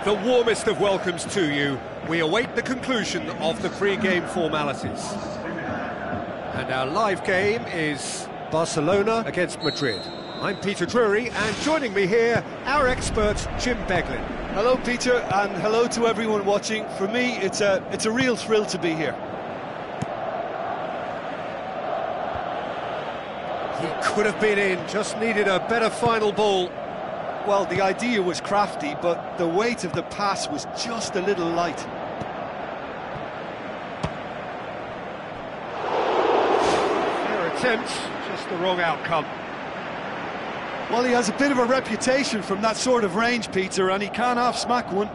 The warmest of welcomes to you. We await the conclusion of the pre-game formalities. And our live game is Barcelona against Madrid. I'm Peter Drury, and joining me here, our expert, Jim Beglin. Hello, Peter, and hello to everyone watching. For me, it's a real thrill to be here. He could have been in, just needed a better final ball. Well, the idea was crafty, but the weight of the pass was just a little light. Fair attempt, just the wrong outcome. Well, he has a bit of a reputation from that sort of range, Peter, and he can't half-smack one.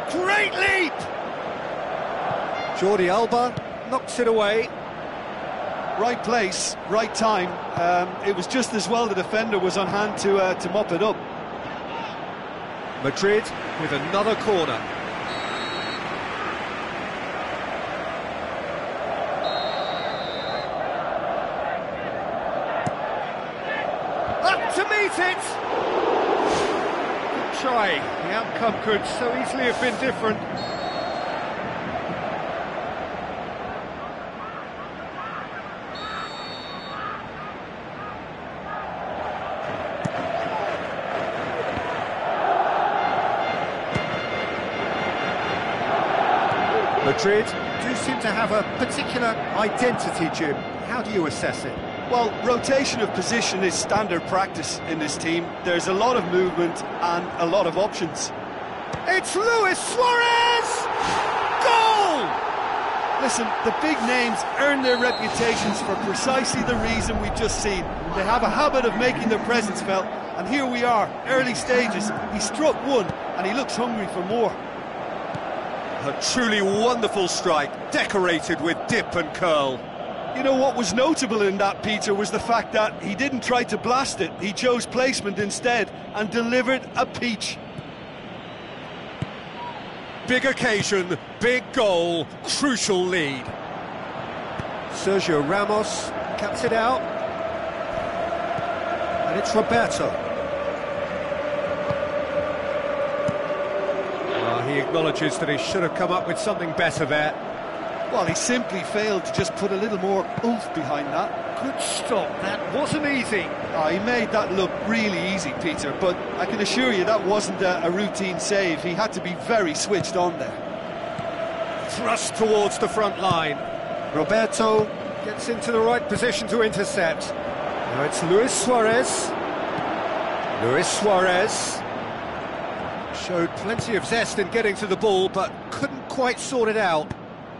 Great leap! Jordi Alba knocks it away. Right place, right time. It was just as well the defender was on hand to mop it up. Madrid with another corner. Up to meet it! Good try. The outcome could so easily have been different. Madrid do seem to have a particular identity, Jim. How do you assess it? Well, rotation of position is standard practice in this team. There's a lot of movement and a lot of options. It's Luis Suarez! Goal! Listen, the big names earn their reputations for precisely the reason we've just seen. They have a habit of making their presence felt, and here we are, early stages. He struck one, and he looks hungry for more. A truly wonderful strike, decorated with dip and curl. You know what was notable in that, Peter, was the fact that he didn't try to blast it. He chose placement instead and delivered a peach. Big occasion, big goal, crucial lead. Sergio Ramos cuts it out. And it's Roberto. He acknowledges that he should have come up with something better there. Well, he simply failed to just put a little more oomph behind that. Good stop, that wasn't easy. Oh, he made that look really easy, Peter, but I can assure you that wasn't a routine save. He had to be very switched on there. Thrust towards the front line. Roberto gets into the right position to intercept. Now it's Luis Suarez. Luis Suarez showed plenty of zest in getting to the ball, but couldn't quite sort it out.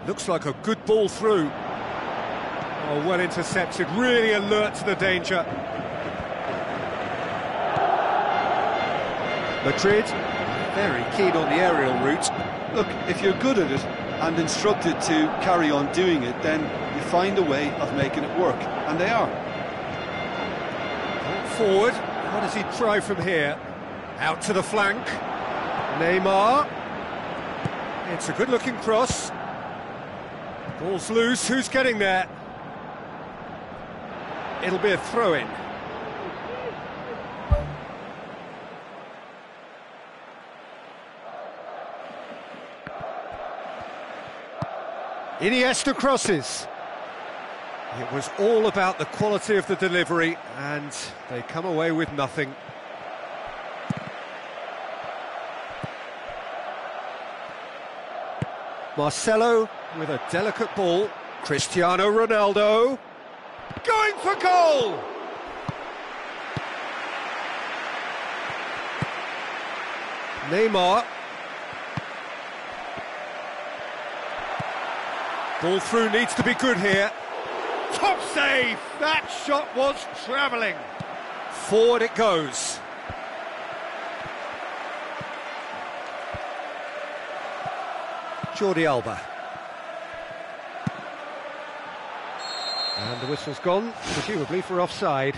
Looks like a good ball through. Oh, well intercepted, really alert to the danger. Madrid, very keen on the aerial route. Look, if you're good at it and instructed to carry on doing it, then you find a way of making it work, and they are. Forward, what does he try from here? Out to the flank. Neymar. It's a good-looking cross. Ball's loose, who's getting there? It'll be a throw-in. Iniesta crosses. It was all about the quality of the delivery, and they come away with nothing. Marcelo with a delicate ball. Cristiano Ronaldo going for goal! Neymar. Ball through needs to be good here. Top save! That shot was travelling. Forward it goes. Jordi Alba. And the whistle's gone, presumably for offside.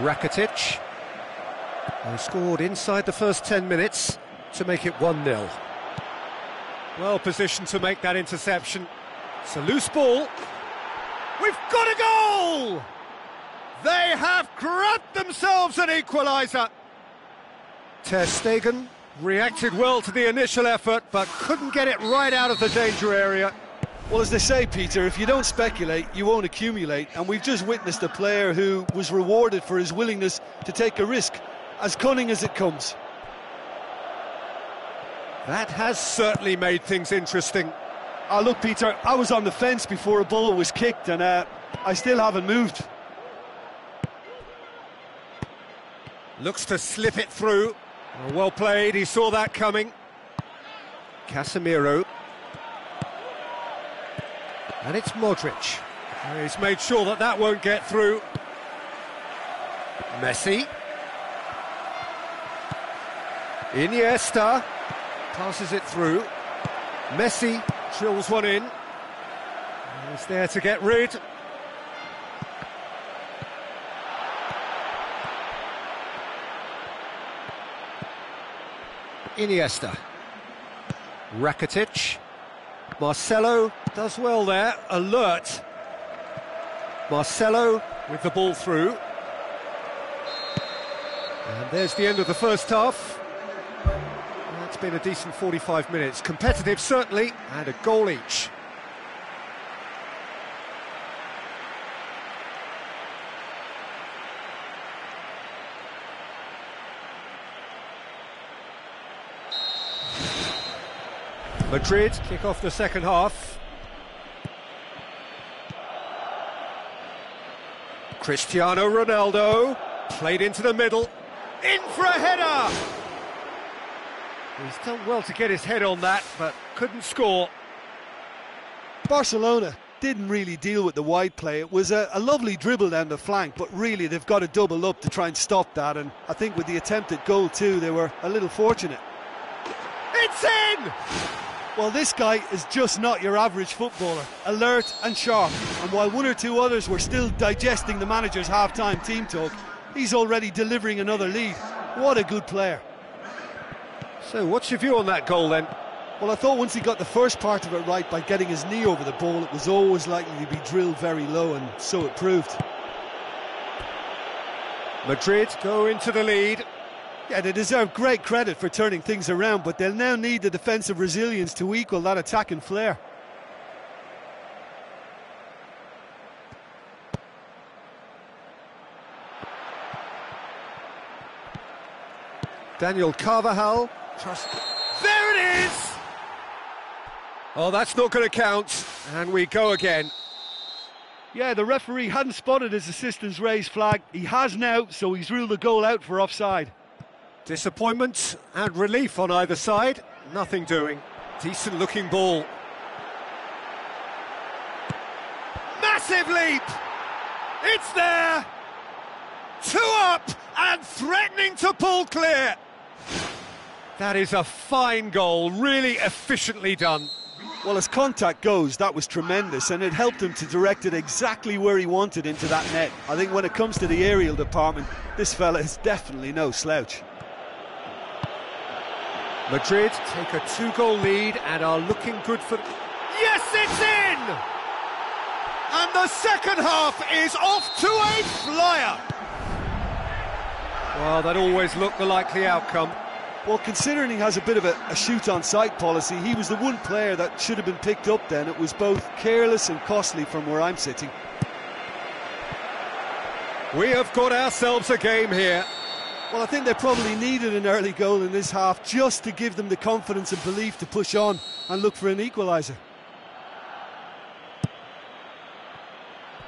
Rakitic. They scored inside the first 10 minutes to make it 1-0. Well positioned to make that interception. It's a loose ball. We've got a goal! They have grabbed themselves an equaliser. Ter Stegen reacted well to the initial effort, but couldn't get it right out of the danger area. Well, as they say, Peter, if you don't speculate, you won't accumulate. And we've just witnessed a player who was rewarded for his willingness to take a risk, as cunning as it comes. That has certainly made things interesting. Look, Peter, I was on the fence before a ball was kicked, and I still haven't moved. Looks to slip it through. Well played, he saw that coming. Casemiro. And it's Modric. He's made sure that that won't get through. Messi. Iniesta. Passes it through. Messi drills one in. He's there to get rid. Iniesta. Rakitic. Marcelo does well there, alert. Marcelo with the ball through. And there's the end of the first half. That's been a decent 45 minutes. Competitive, certainly, and a goal each. Madrid kick off the second half. Cristiano Ronaldo played into the middle, in for a header. He's done well to get his head on that, but couldn't score. Barcelona didn't really deal with the wide play. It was a lovely dribble down the flank, but really they've got to double up to try and stop that, and I think with the attempted goal too, they were a little fortunate. It's in! Well, this guy is just not your average footballer, alert and sharp, and while one or two others were still digesting the manager's half-time team talk, he's already delivering another lead. What a good player. So what's your view on that goal then? Well, I thought once he got the first part of it right by getting his knee over the ball, it was always likely to be drilled very low, and so it proved. Madrid go into the lead. Yeah, they deserve great credit for turning things around, but they'll now need the defensive resilience to equal that attacking flair. Daniel Carvajal. There it is! Oh, that's not going to count, and we go again. Yeah, the referee hadn't spotted his assistant's raised flag. He has now, so he's ruled the goal out for offside. Disappointment and relief on either side. Nothing doing. Decent looking ball. Massive leap! It's there! 2 up and threatening to pull clear. That is a fine goal, really efficiently done. Well, as contact goes, that was tremendous, and it helped him to direct it exactly where he wanted into that net. I think when it comes to the aerial department, this fella is definitely no slouch. Madrid take a 2-goal lead and are looking good for... Yes, it's in! And the second half is off to a flyer. Well, that always looked the likely outcome. Well, considering he has a bit of a shoot-on-sight policy, he was the one player that should have been picked up then. It was both careless and costly from where I'm sitting. We have got ourselves a game here. Well, I think they probably needed an early goal in this half just to give them the confidence and belief to push on and look for an equaliser.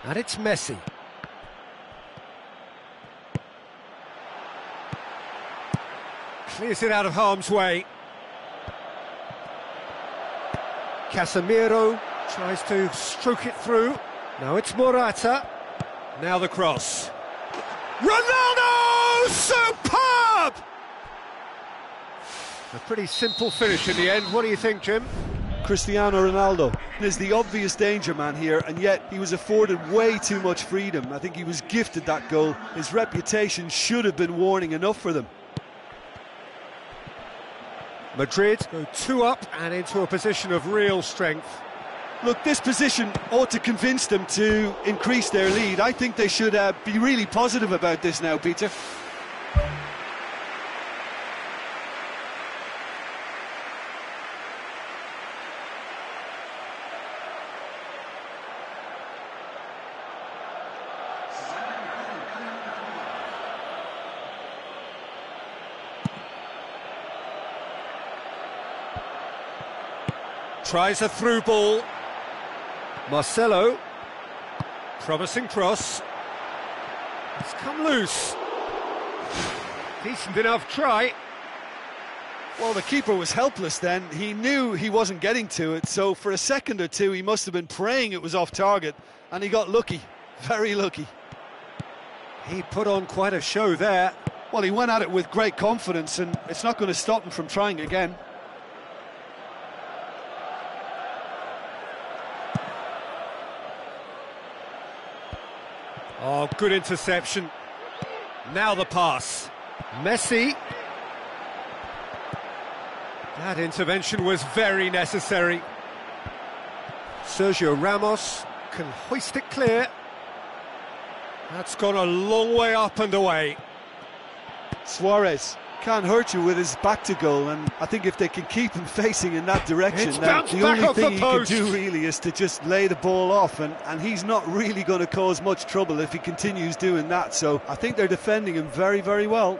And it's Messi. Clears it out of harm's way. Casemiro tries to stroke it through. Now it's Morata. Now the cross. Ronaldo! Superb! A pretty simple finish in the end. What do you think, Jim? Cristiano Ronaldo is the obvious danger man here, and yet he was afforded way too much freedom. I think he was gifted that goal. His reputation should have been warning enough for them. Madrid go 2 up and into a position of real strength. Look, this position ought to convince them to increase their lead. I think they should be really positive about this now, Peter. Tries a through ball. Marcelo. Promising cross. It's come loose. Decent enough try. Well, the keeper was helpless then. He knew he wasn't getting to it, so for a second or two he must have been praying it was off target, and he got lucky. Very lucky. He put on quite a show there. Well, he went at it with great confidence, and it's not going to stop him from trying again. Oh, good interception. Now the pass. Messi. That intervention was very necessary. Sergio Ramos can hoist it clear. That's gone a long way up and away. Suarez can't hurt you with his back to goal, and I think if they can keep him facing in that direction, then the only thing he can do really is to just lay the ball off, and he's not really going to cause much trouble if he continues doing that, so I think they're defending him very, very well.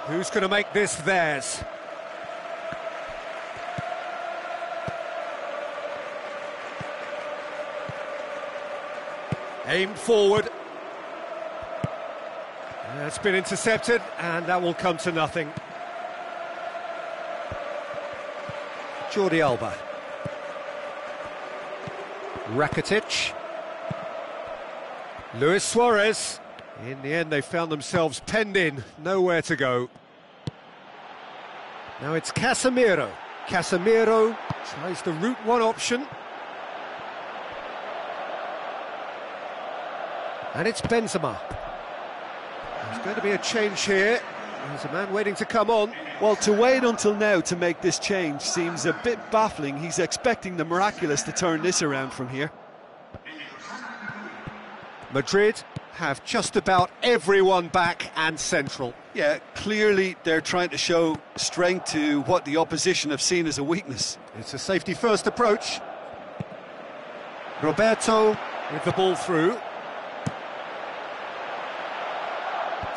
Who's going to make this theirs? Aimed forward. It's been intercepted, and that will come to nothing. Jordi Alba. Rakitic. Luis Suarez. In the end, they found themselves penned in, nowhere to go. Now it's Casemiro. Casemiro tries the route one option. And it's Benzema. There's going to be a change here. There's a man waiting to come on. Well, to wait until now to make this change seems a bit baffling. He's expecting the miraculous to turn this around from here. Madrid have just about everyone back and central. Yeah, clearly they're trying to show strength to what the opposition have seen as a weakness. It's a safety-first approach. Roberto with the ball through.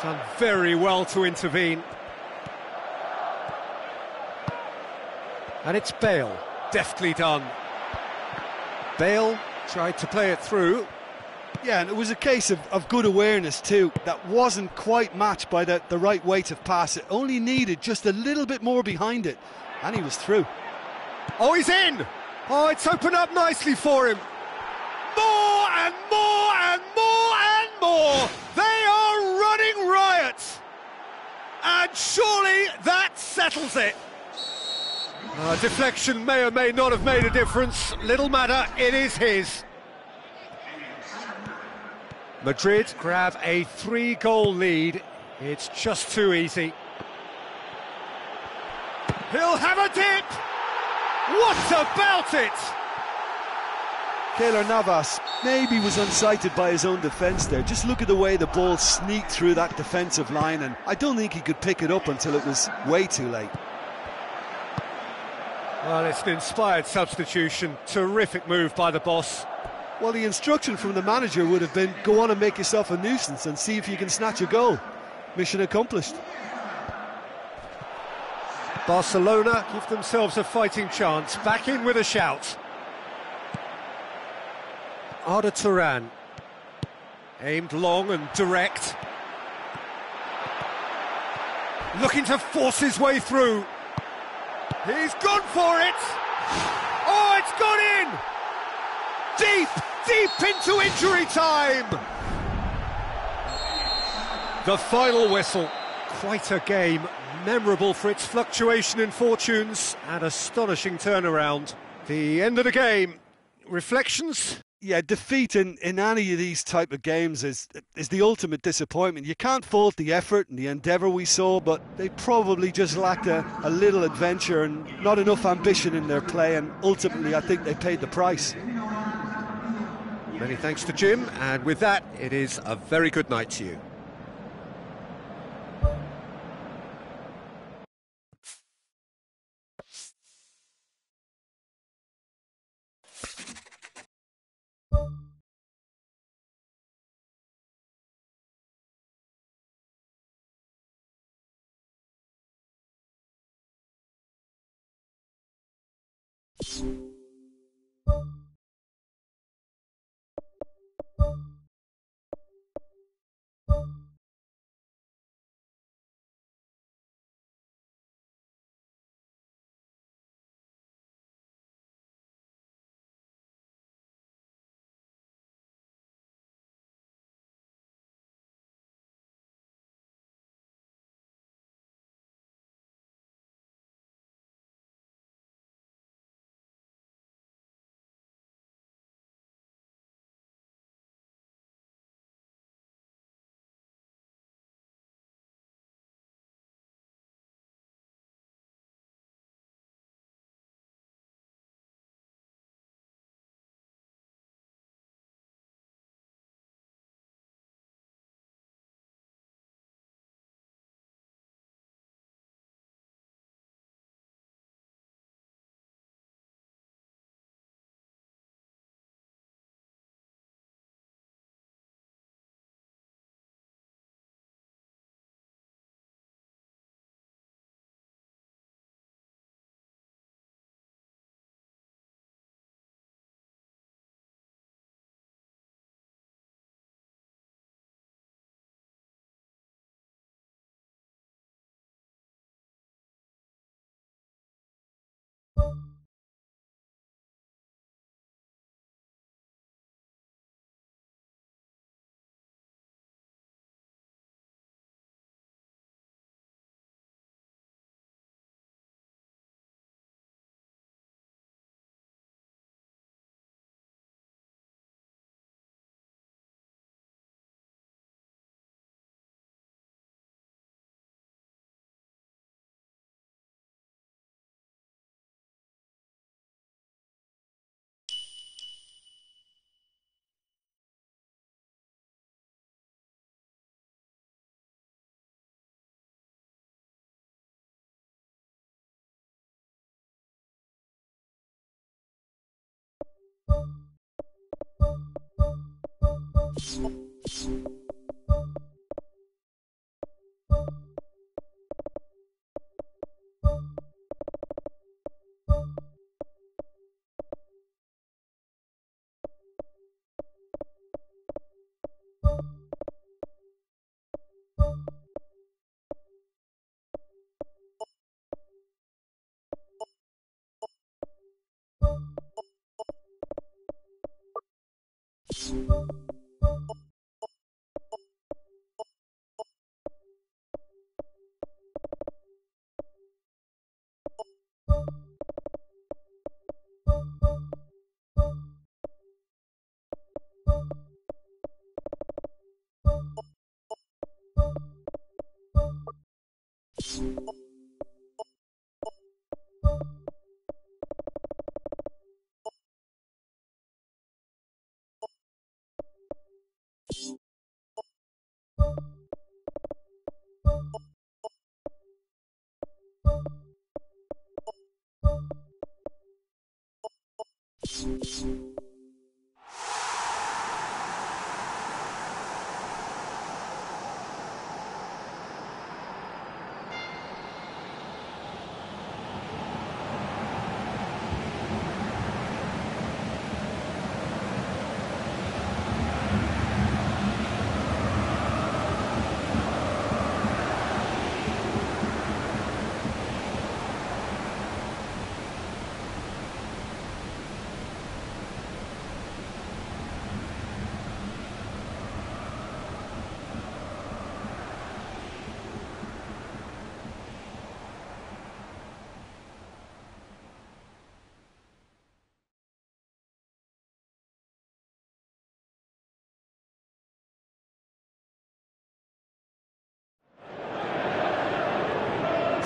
Done very well to intervene. And it's Bale, deftly done. Bale tried to play it through. Yeah, and it was a case of good awareness too. That wasn't quite matched by the right weight of pass. It only needed just a little bit more behind it, and he was through. Oh, he's in! Oh, it's opened up nicely for him. More and more and more and more! They are running riot! And surely that settles it. Deflection may or may not have made a difference. Little matter, it is his. Madrid grab a 3-goal lead. It's just too easy. He'll have a dip! What about it? Keylor Navas maybe was unsighted by his own defence there. Just look at the way the ball sneaked through that defensive line, and I don't think he could pick it up until it was way too late. Well, it's an inspired substitution. Terrific move by the boss. Well, the instruction from the manager would have been, go on and make yourself a nuisance and see if you can snatch a goal. Mission accomplished. Barcelona give themselves a fighting chance. Back in with a shout. Arda Turan. Aimed long and direct. Looking to force his way through. He's gone for it! Oh, it's gone in! Deep into injury time! The final whistle. Quite a game, memorable for its fluctuation in fortunes and astonishing turnaround. The end of the game. Reflections? Yeah, defeat in any of these type of games is the ultimate disappointment. You can't fault the effort and the endeavour we saw, but they probably just lacked a little adventure and not enough ambition in their play, and ultimately I think they paid the price. Many thanks to Jim, and with that, it is a very good night to you.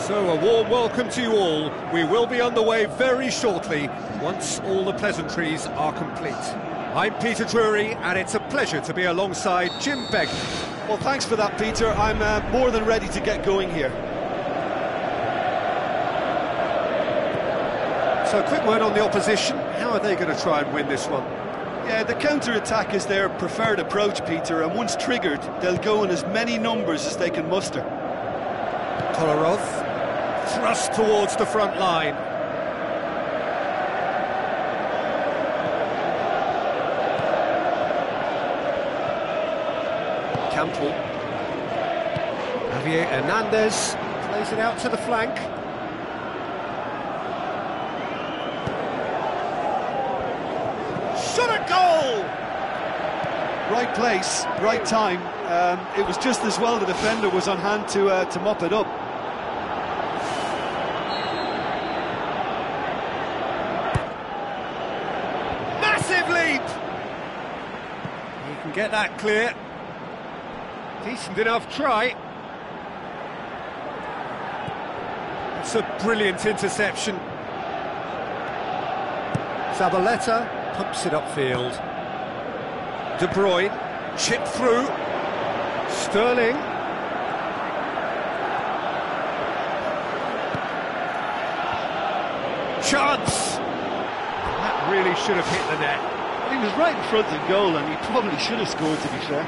So, a warm welcome to you all. We will be underway very shortly, once all the pleasantries are complete. I'm Peter Drury, and it's a pleasure to be alongside Jim Beglin. Well, thanks for that, Peter. I'm more than ready to get going here. So, a quick word on the opposition. How are they going to try and win this one? Yeah, the counter-attack is their preferred approach, Peter, and once triggered, they'll go in as many numbers as they can muster. Kolarov, thrust towards the front line. Campbell. Javier Hernandez plays it out to the flank. Shot at goal! Right place, right time. It was just as well the defender was on hand to mop it up. Massive leap! He can get that clear. Decent enough try. It's a brilliant interception. Zabaleta pumps it upfield. De Bruyne, chip through. Sterling. Chance! That really should have hit the net. He was right in front of goal and he probably should have scored, to be fair.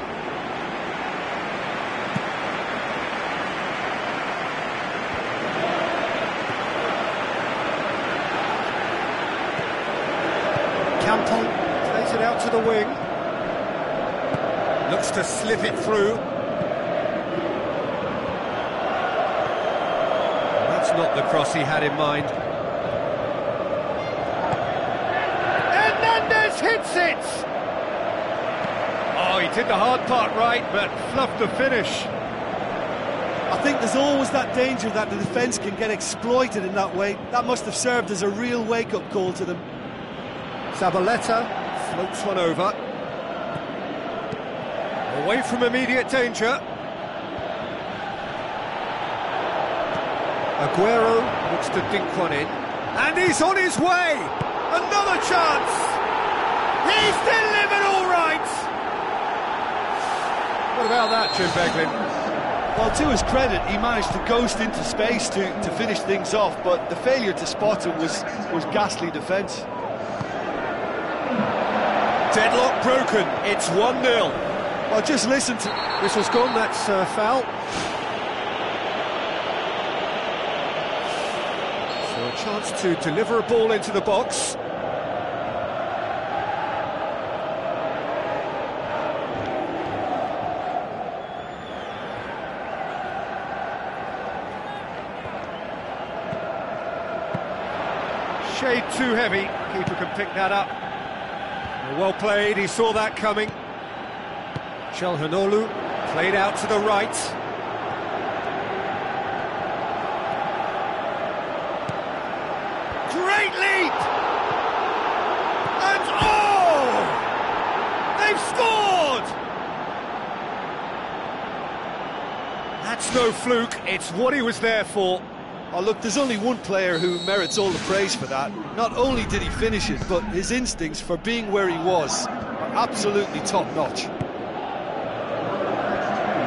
Campbell plays it out to the wing. Looks to slip it through. That's not the cross he had in mind. Hernandez hits it! Oh, he did the hard part right, but fluffed the finish. I think there's always that danger that the defence can get exploited in that way. That must have served as a real wake-up call to them. Zabaleta floats one over. Away from immediate danger. Aguero looks to dink one in. And he's on his way! Another chance! He's delivered all right! What about that, Jim Beglin? Well, to his credit, he managed to ghost into space to finish things off, but the failure to spot him was ghastly defence. Deadlock broken, it's 1-0. Well, just listen to... Whistle's gone, that's foul. So a chance to deliver a ball into the box. Shade too heavy, keeper can pick that up. Well played, he saw that coming. Çalhanoğlu played out to the right. Great leap! And oh! They've scored! That's no fluke, it's what he was there for. Oh, look, there's only one player who merits all the praise for that. Not only did he finish it, but his instincts for being where he was are absolutely top-notch.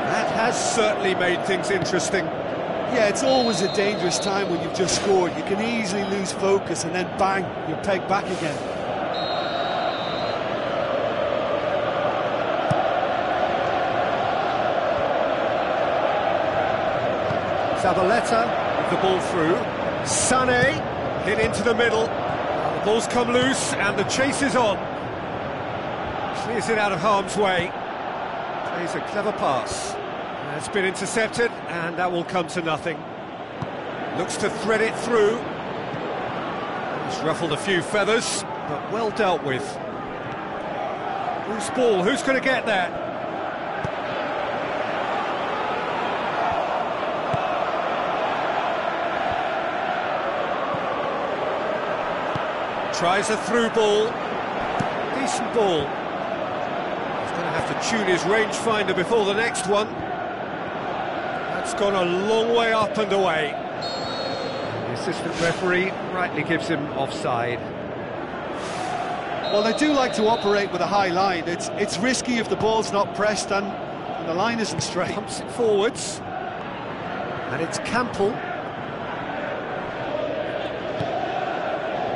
That has certainly made things interesting. Yeah, it's always a dangerous time when you've just scored. You can easily lose focus and then bang, you're pegged back again. Zabaleta with the ball through. Sané hit into the middle. The ball's come loose and the chase is on. Clears it out of harm's way. Plays a clever pass. It's been intercepted and that will come to nothing. Looks to thread it through. It's ruffled a few feathers, but well dealt with. Whose ball? Who's going to get that? Tries a through ball. Decent ball. He's going to have to tune his rangefinder before the next one. That's gone a long way up and away. assistant referee rightly gives him offside. Well, they do like to operate with a high line. It's risky if the ball's not pressed and the line isn't straight. Pumps it forwards. And it's Campbell.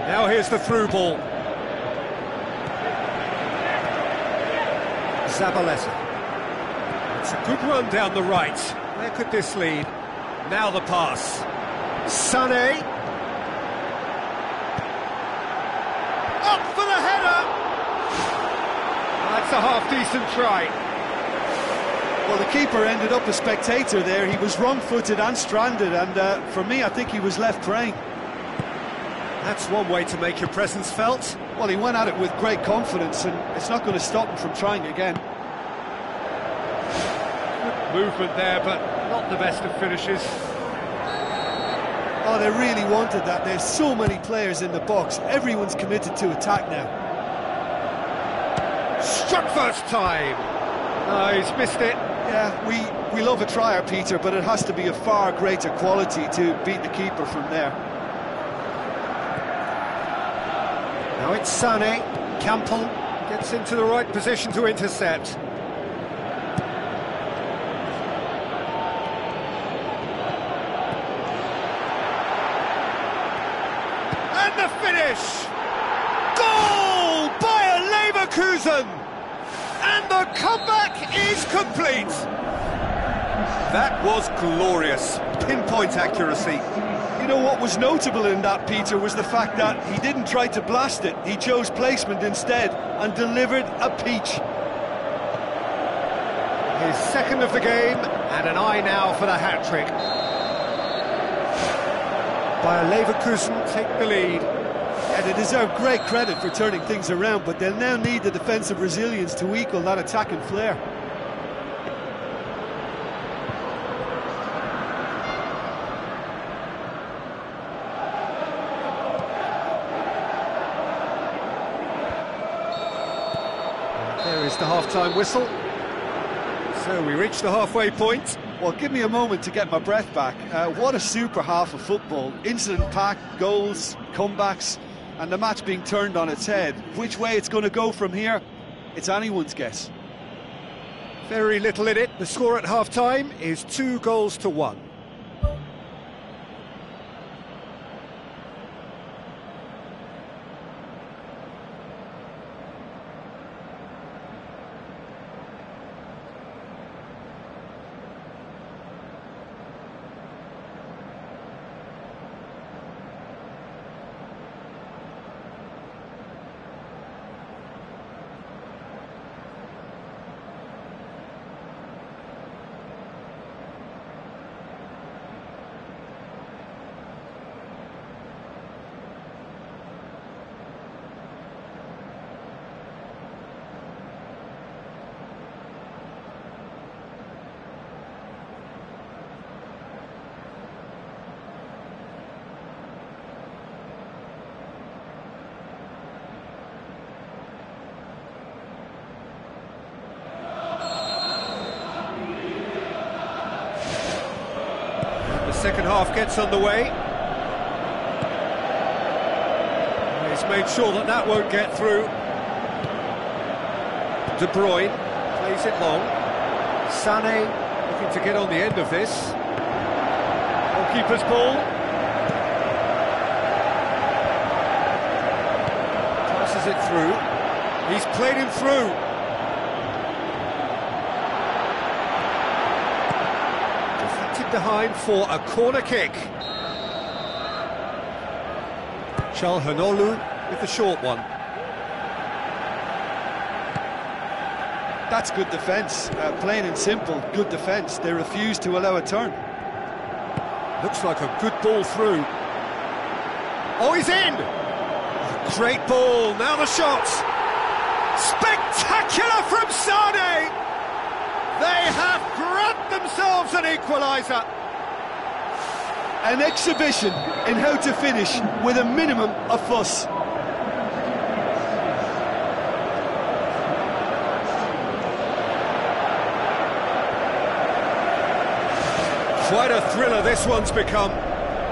Now here's the through ball. Zabaleta. It's a good run down the right. Where could this lead? Now the pass. Sané. Up for the header! That's a half-decent try. Well, the keeper ended up a spectator there. He was wrong-footed and stranded, and for me, I think he was left praying. That's one way to make your presence felt. Well, he went at it with great confidence, and it's not going to stop him from trying again. Good movement there, but not the best of finishes. Oh, they really wanted that. There's so many players in the box. Everyone's committed to attack now. Struck first time. Oh, he's missed it. Yeah, we love a trier, Peter, but it has to be a far greater quality to beat the keeper from there. Now it's Sané. Campbell gets into the right position to intercept. And the finish! Goal by a Leverkusen! And the comeback is complete! That was glorious. Pinpoint accuracy. You know what was notable in that, Peter, was the fact that he didn't try to blast it. He chose placement instead and delivered a peach. His second of the game, and an eye now for the hat-trick. Bayer Leverkusen take the lead. And they deserve great credit for turning things around, but they'll now need the defensive resilience to equal that attacking flair. There is the half-time whistle. So we reach the halfway point. Well, give me a moment to get my breath back. What a super half of football. Incident-packed, goals, comebacks, and the match being turned on its head. Which way it's going to go from here, it's anyone's guess. Very little in it. The score at half-time is 2-1. The second half gets underway. He's made sure that that won't get through. De Bruyne plays it long. Sané looking to get on the end of this. Goalkeeper's ball. Passes it through. He's played him through. Behind for a corner kick. Çalhanoğlu with the short one. That's good defence, plain and simple, good defence. They refuse to allow a turn. Looks like a good ball through. Oh, he's in! A great ball, now the shot! Spectacular from Sané! They have grabbed themselves an equaliser. An exhibition in how to finish with a minimum of fuss. Quite a thriller this one's become.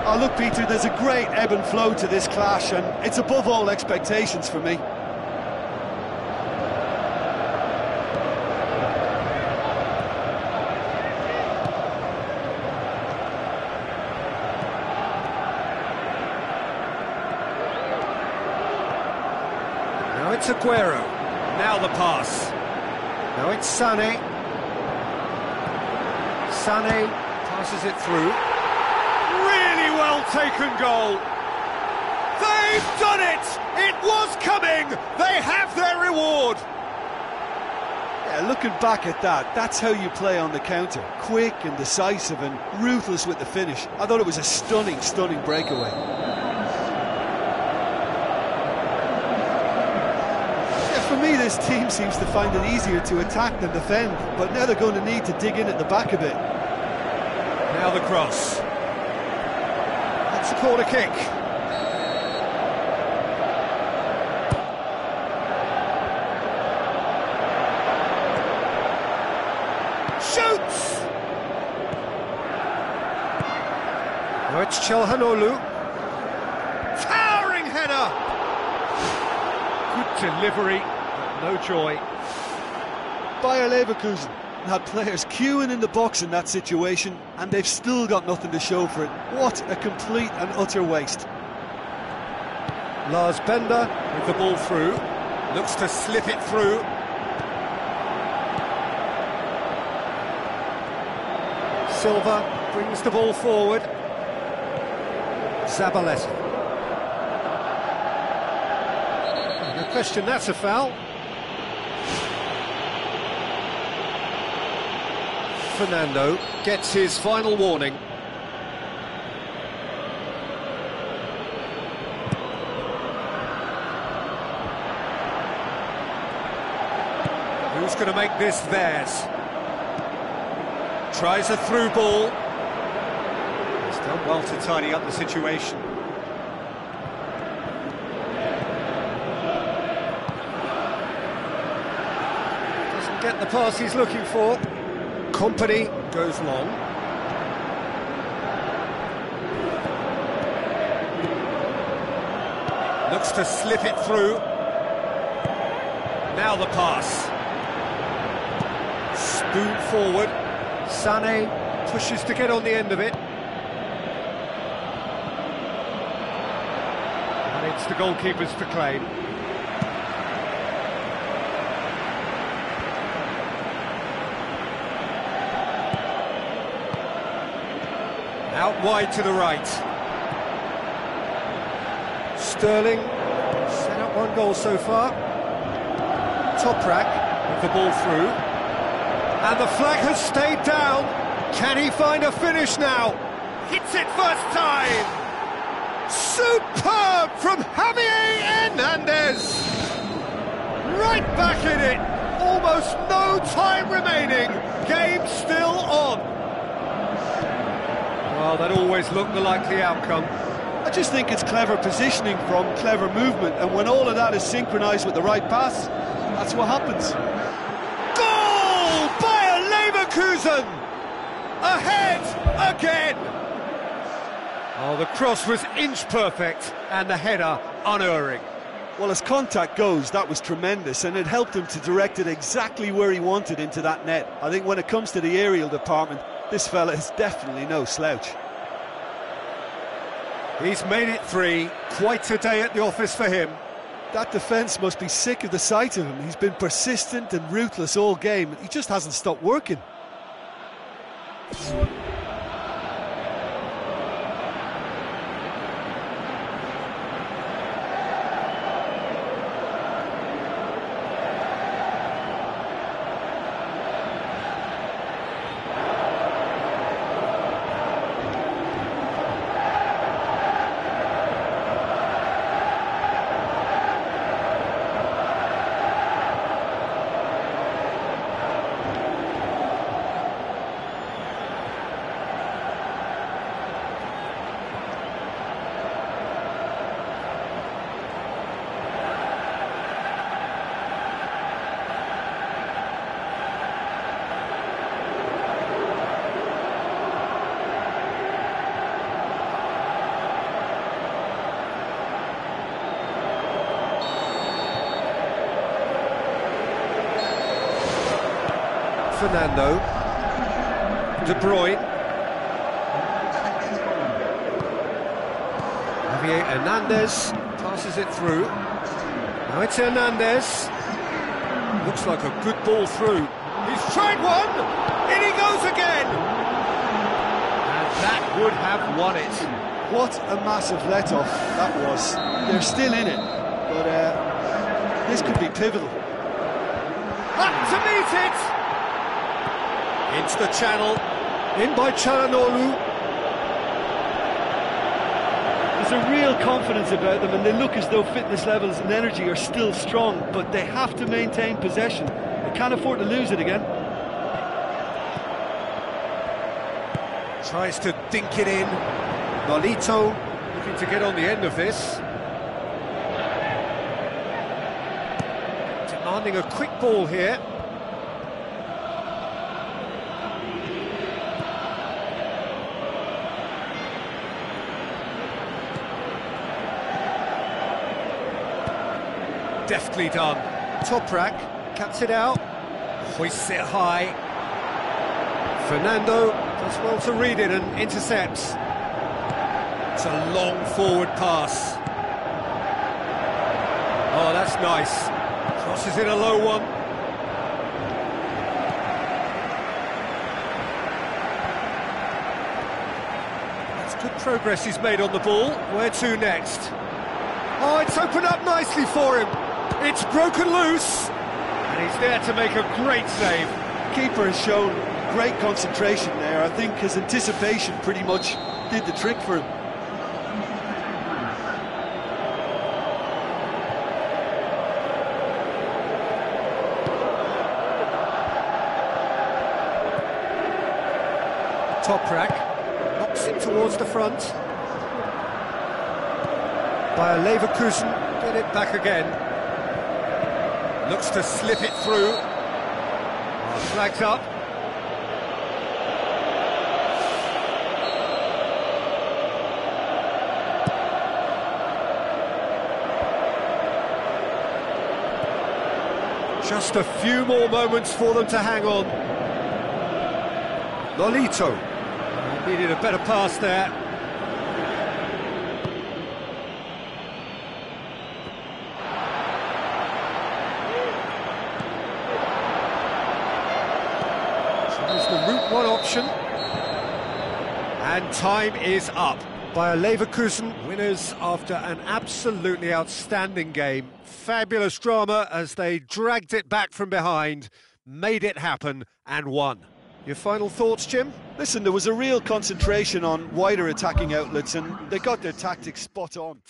Oh, look, Peter, there's a great ebb and flow to this clash, and it's above all expectations for me. Now it's Aguero. Now the pass. Now it's Sané. Sané passes it through. Really well taken goal. They've done it! It was coming! They have their reward! Yeah, looking back at that, that's how you play on the counter. Quick and decisive and ruthless with the finish. I thought it was a stunning, stunning breakaway. For me, this team seems to find it easier to attack than defend, but now they're going to need to dig in at the back a bit. Now the cross. That's a corner kick. Shoots! Now it's Çalhanoğlu. Towering header! Good delivery. No joy. Bayer Leverkusen had players queuing in the box in that situation, and they've still got nothing to show for it. What a complete and utter waste. Lars Bender with the ball through. Looks to slip it through. Silva brings the ball forward. Zabaleta. No question, that's a foul. Fernando gets his final warning. Who's going to make this theirs? Tries a through ball. He's done well to tidy up the situation. Doesn't get the pass he's looking for. Company goes long. Looks to slip it through. Now the pass. Spoon forward. Sané pushes to get on the end of it. And it's the goalkeeper's to claim. Out wide to the right. Sterling set up one goal so far. Toprak with the ball through. And the flag has stayed down. Can he find a finish now? Hits it first time. Superb from Javier Hernandez. Right back in it. Almost no time remaining. Game still on. Well, that always looked the likely outcome. I just think it's clever positioning from clever movement, and when all of that is synchronised with the right pass, that's what happens. Goal! Bayer Leverkusen! Ahead again! Oh, the cross was inch perfect, and the header unerring. Well, as contact goes, that was tremendous, and it helped him to direct it exactly where he wanted into that net. I think when it comes to the aerial department, this fella is definitely no slouch. He's made it 3. Quite a day at the office for him. That defence must be sick of the sight of him. He's been persistent and ruthless all game. He just hasn't stopped working. Fernando. De Bruyne. Javier Hernandez passes it through. Now it's Hernandez. Looks like a good ball through. He's tried one! In he goes again! And that would have won it. What a massive let-off that was. They're still in it, but this could be pivotal. Up to meet it! Into the channel. In by Çalhanoğlu. There's a real confidence about them, and they look as though fitness levels and energy are still strong, but they have to maintain possession. They can't afford to lose it again. Tries to dink it in. Nolito looking to get on the end of this. Demanding a quick ball here. Deftly done. Toprak cuts it out. Hoists it high. Fernando does well to read it and intercepts. It's a long forward pass. Oh, that's nice. Crosses in a low one. That's good progress he's made on the ball. Where to next? Oh, it's opened up nicely for him. It's broken loose. And he's there to make a great save. Keeper has shown great concentration there. I think his anticipation pretty much did the trick for him. Toprak knocks it towards the front. Bayer Leverkusen get it back again. Looks to slip it through. Flags up. Just a few more moments for them to hang on. Nolito needed a better pass there. The Route 1 option. And time is up. Bayer Leverkusen winners after an absolutely outstanding game. Fabulous drama as they dragged it back from behind, made it happen and won. Your final thoughts, Jim? Listen, there was a real concentration on wider attacking outlets, and they got their tactics spot on.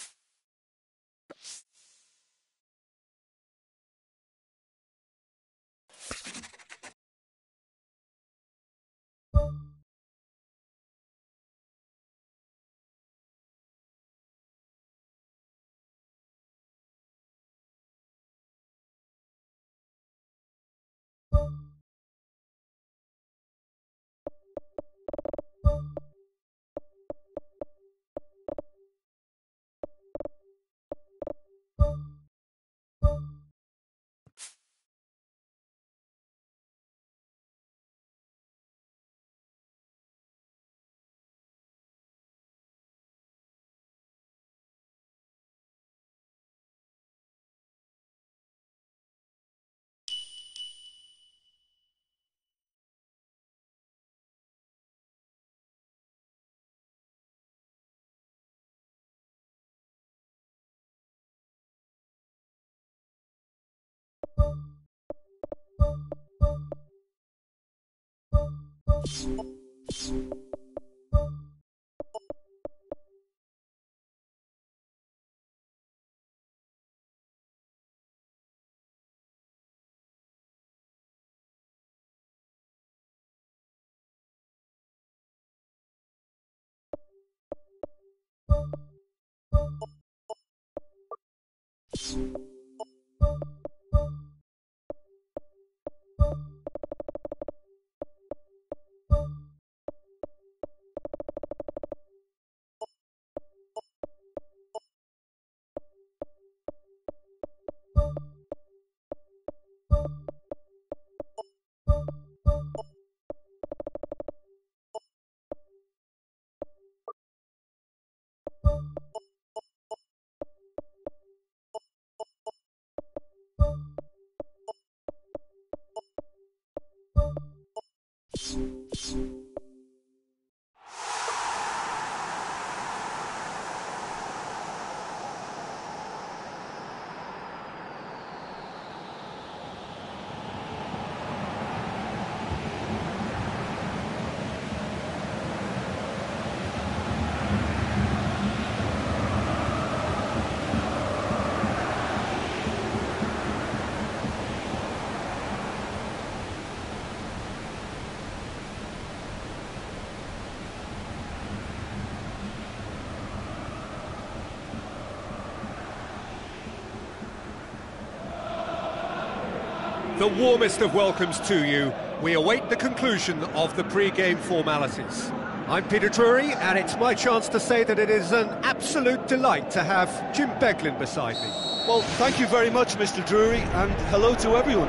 the warmest of welcomes to you. We await the conclusion of the pre-game formalities. I'm Peter Drury, and it's my chance to say that it is an absolute delight to have Jim Beglin beside me. Well, thank you very much, Mr. Drury, and hello to everyone.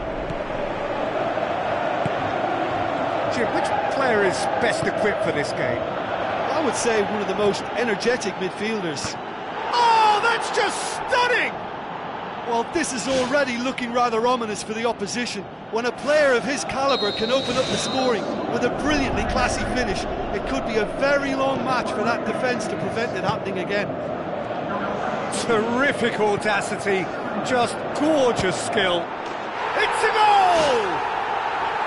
Jim, which player is best equipped for this game? I would say one of the most energetic midfielders. Oh, that's just stunning! Well, this is already looking rather ominous for the opposition. When a player of his calibre can open up the scoring with a brilliantly classy finish, it could be a very long match for that defence to prevent it happening again. Terrific audacity, just gorgeous skill. It's a goal!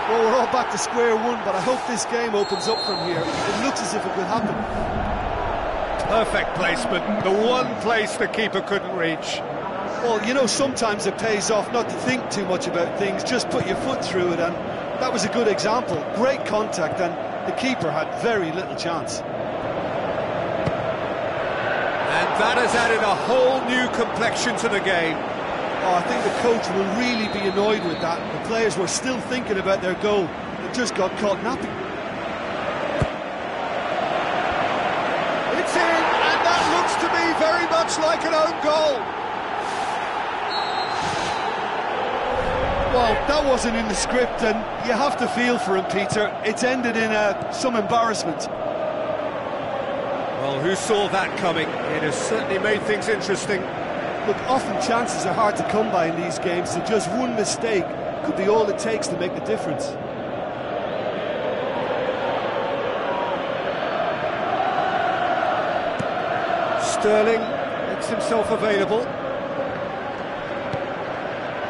Well, we're all back to square one, but I hope this game opens up from here. It looks as if it could happen. Perfect placement, the one place the keeper couldn't reach. Well, you know, sometimes it pays off not to think too much about things, just put your foot through it, and that was a good example. Great contact, and the keeper had very little chance. And that has added a whole new complexion to the game. Oh, I think the coach will really be annoyed with that. The players were still thinking about their goal. They just got caught napping. It's in, and that looks to me very much like an own goal. Well, that wasn't in the script, and you have to feel for him, Peter. It's ended in some embarrassment. Well, who saw that coming? It has certainly made things interesting. Look, often chances are hard to come by in these games, so just one mistake could be all it takes to make the difference. Sterling makes himself available.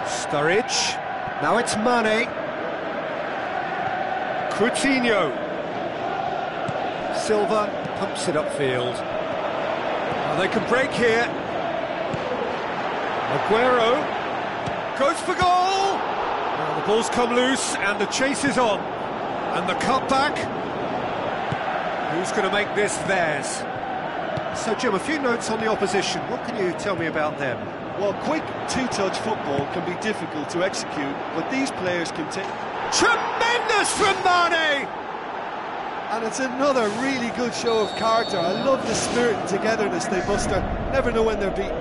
Sturridge. Now it's Mane. Coutinho. Silva pumps it upfield. Now they can break here. Aguero goes for goal! Now the ball's come loose and the chase is on. And the cutback. Who's going to make this theirs? So, Jim, a few notes on the opposition. What can you tell me about them? Well, quick two-touch football can be difficult to execute, but these players can take... Tremendous from Mane! And it's another really good show of character. I love the spirit and togetherness they muster. Never know when they're beaten.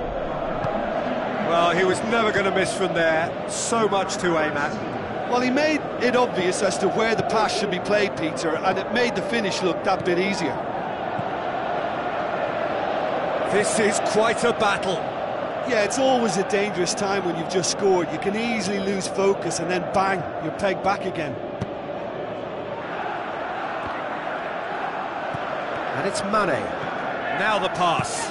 Well, he was never going to miss from there. So much to aim at. Well, he made it obvious as to where the pass should be played, Peter, and it made the finish look that bit easier. This is quite a battle. Yeah, it's always a dangerous time when you've just scored. You can easily lose focus and then bang, you're pegged back again. And it's Mane. Now the pass.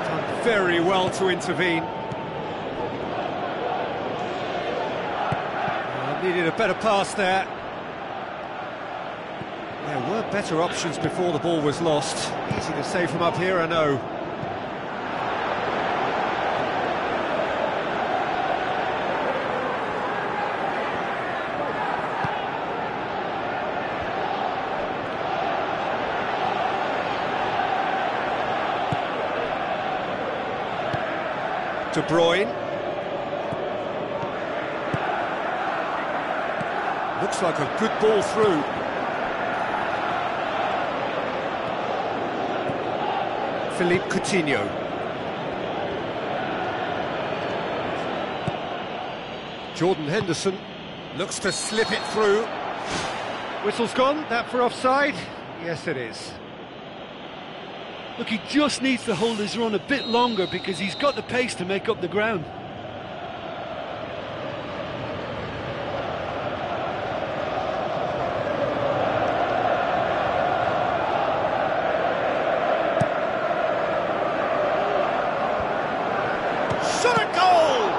Done very well to intervene. Needed a better pass there. There were better options before the ball was lost. Easy to say from up here, I know. De Bruyne. Looks like a good ball through. Philippe Coutinho. Jordan Henderson looks to slip it through. Whistle's gone, that for offside? Yes, it is. Look, he just needs to hold his run a bit longer because he's got the pace to make up the ground. Shot at goal!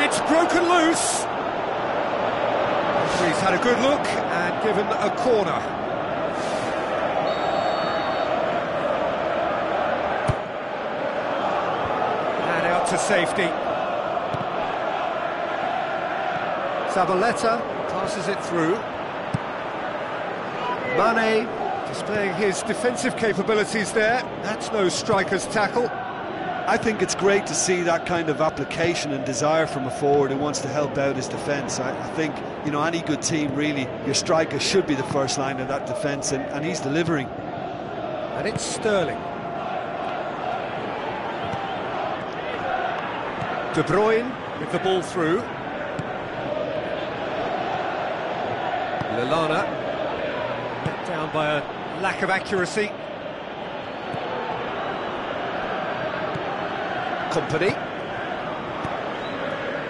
It's broken loose. He's had a good look and given a corner. And out to safety. Zabaleta passes it through. Mane displaying his defensive capabilities there. That's no striker's tackle. I think it's great to see that kind of application and desire from a forward who wants to help out his defence. I think, you know, any good team, really, your striker should be the first line of that defence, and he's delivering. And it's Sterling. De Bruyne with the ball through. Lallana, let down by a lack of accuracy. Company.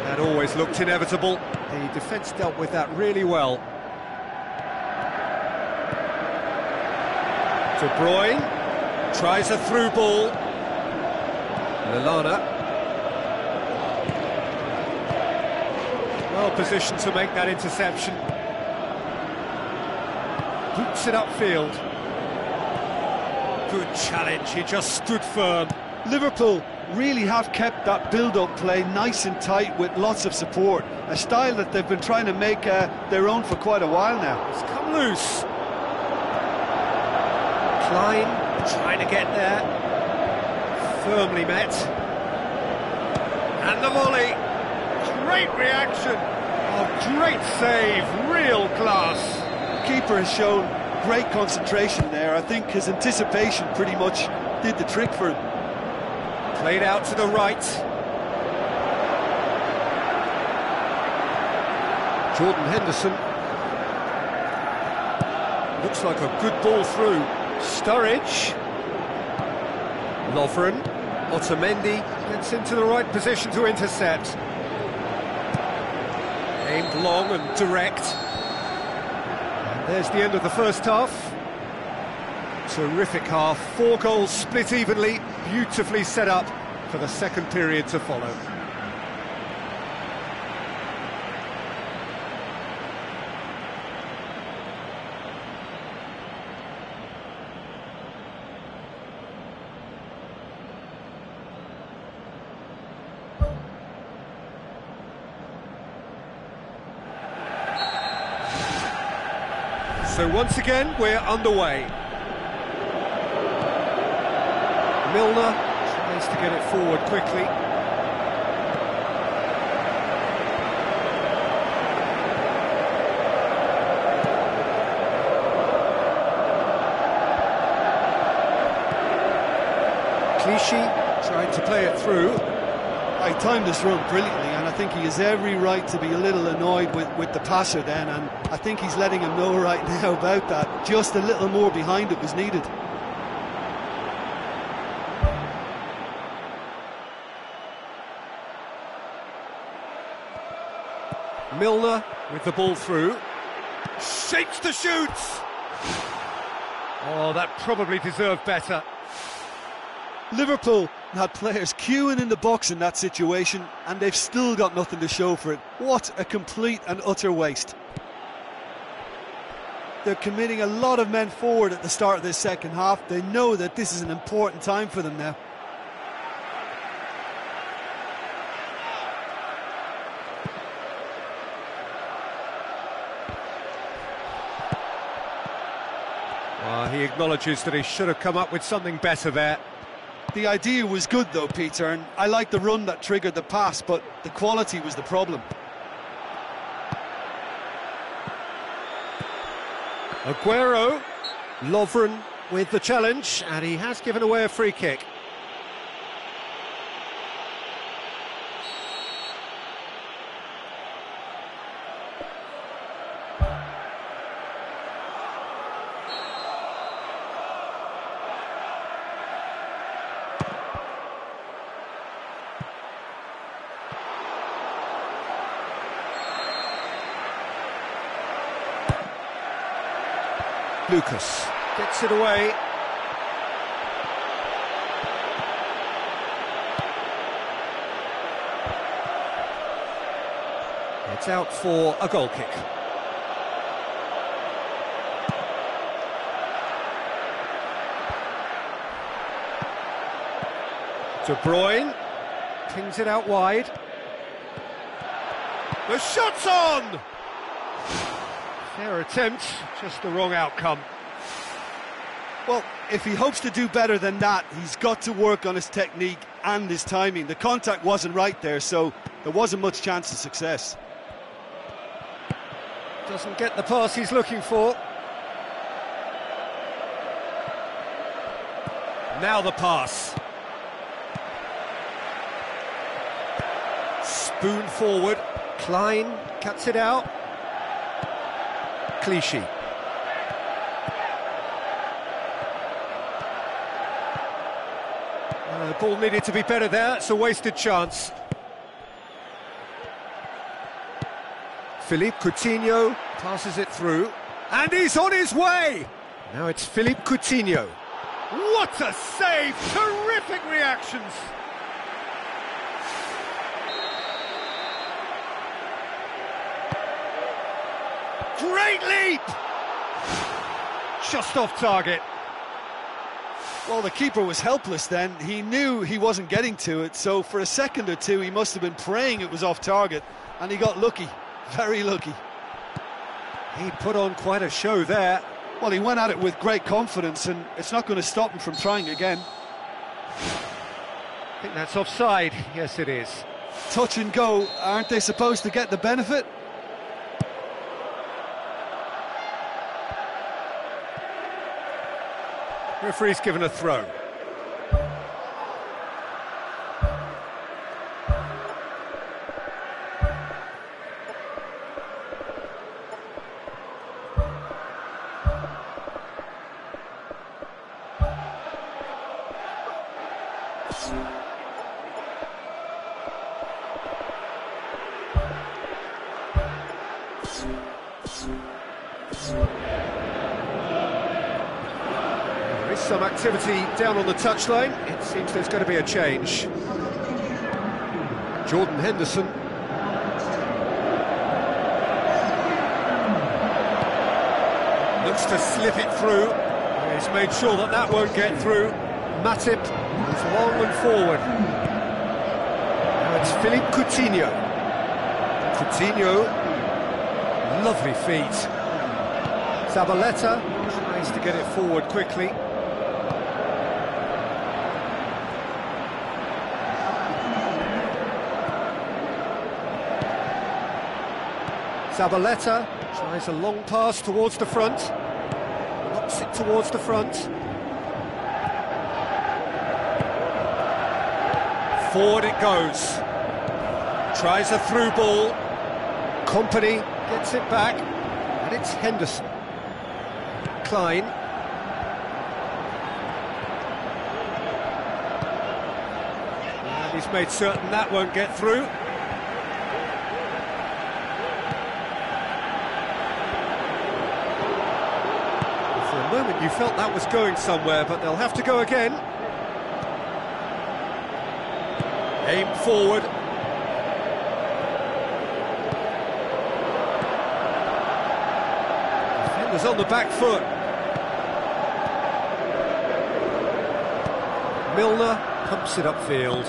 That always looked inevitable. The defence dealt with that really well. De Bruyne tries a through ball. Lallana. Well positioned to make that interception. Boots it upfield. Good challenge, he just stood firm. Liverpool really have kept that build-up play nice and tight with lots of support, a style that they've been trying to make their own for quite a while now. It's come loose. Klein trying to get there. Firmly met. And the volley. Great reaction. Oh, great save. Real class. The keeper has shown great concentration there. I think his anticipation pretty much did the trick for him. Played out to the right. Jordan Henderson. Looks like a good ball through. Sturridge. Lovren. Otamendi gets into the right position to intercept. Aimed long and direct. And there's the end of the first half. Terrific half, 4 goals split evenly, beautifully set up for the second period to follow. So once again, we're underway. Milner tries to get it forward quickly. Clichy trying to play it through. He timed this run brilliantly, and I think he has every right to be a little annoyed with the passer then, and I think he's letting him know right now about that. Just a little more behind it was needed. Milner with the ball through. Shakes to shoot! Oh, that probably deserved better. Liverpool had players queuing in the box in that situation, and they've still got nothing to show for it. What a complete and utter waste. They're committing a lot of men forward at the start of this second half. They know that this is an important time for them now. He acknowledges that he should have come up with something better there. The idea was good though, Peter, and I like the run that triggered the pass, but the quality was the problem. Aguero, Lovren with the challenge, and he has given away a free kick. Lucas gets it away. It's out for a goal kick. De Bruyne pings it out wide. The shot's on! Fair attempt, just the wrong outcome. Well, if he hopes to do better than that, he's got to work on his technique and his timing. The contact wasn't right there, so there wasn't much chance of success. Doesn't get the pass he's looking for. Now the pass. Spoon forward. Klein cuts it out. Clichy. The ball needed to be better there. It's a wasted chance. Philippe Coutinho passes it through. And he's on his way! Now it's Philippe Coutinho. What a save! Terrific reactions! Great leap! Just off target. Well, the keeper was helpless then. He knew he wasn't getting to it, so for a second or two he must have been praying it was off target, and he got lucky, very lucky. He put on quite a show there. Well, he went at it with great confidence, and it's not going to stop him from trying again. I think that's offside. Yes, it is. Touch and go, aren't they supposed to get the benefit? Referee's given a throw. There is some activity down on the touchline. It seems there's going to be a change. Jordan Henderson. Looks to slip it through. He's made sure that that won't get through. Matip is long and forward. Now it's Philippe Coutinho. Coutinho, lovely feet. Zabaleta tries to get it forward quickly. Zabaleta tries a long pass towards the front. Knocks it towards the front. Forward it goes. Tries a through ball. Company gets it back. And it's Henderson. Klein. And he's made certain that won't get through. For a moment you felt that was going somewhere, but they'll have to go again. Aim forward. Defenders on the back foot. Milner pumps it upfield.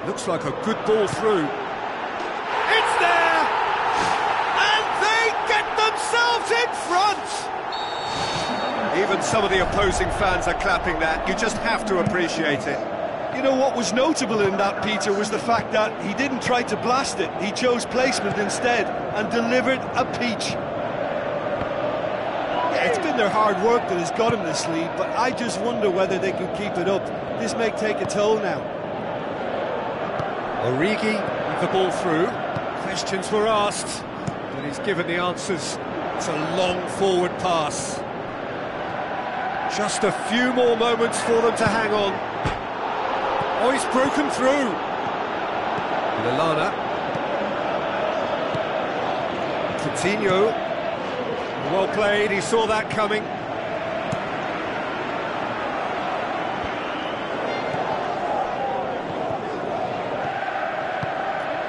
Looks like a good ball through. It's there! And they get themselves in front! Even some of the opposing fans are clapping that. You just have to appreciate it. You know what was notable in that, Peter, was the fact that he didn't try to blast it. He chose placement instead and delivered a peach. Yeah, it's been their hard work that has got him this lead, but I just wonder whether they can keep it up. This may take a toll now. Origi with the ball through. Questions were asked, but he's given the answers. It's a long forward pass. Just a few more moments for them to hang on. Oh, he's broken through. Lallana. Coutinho. Well played, he saw that coming.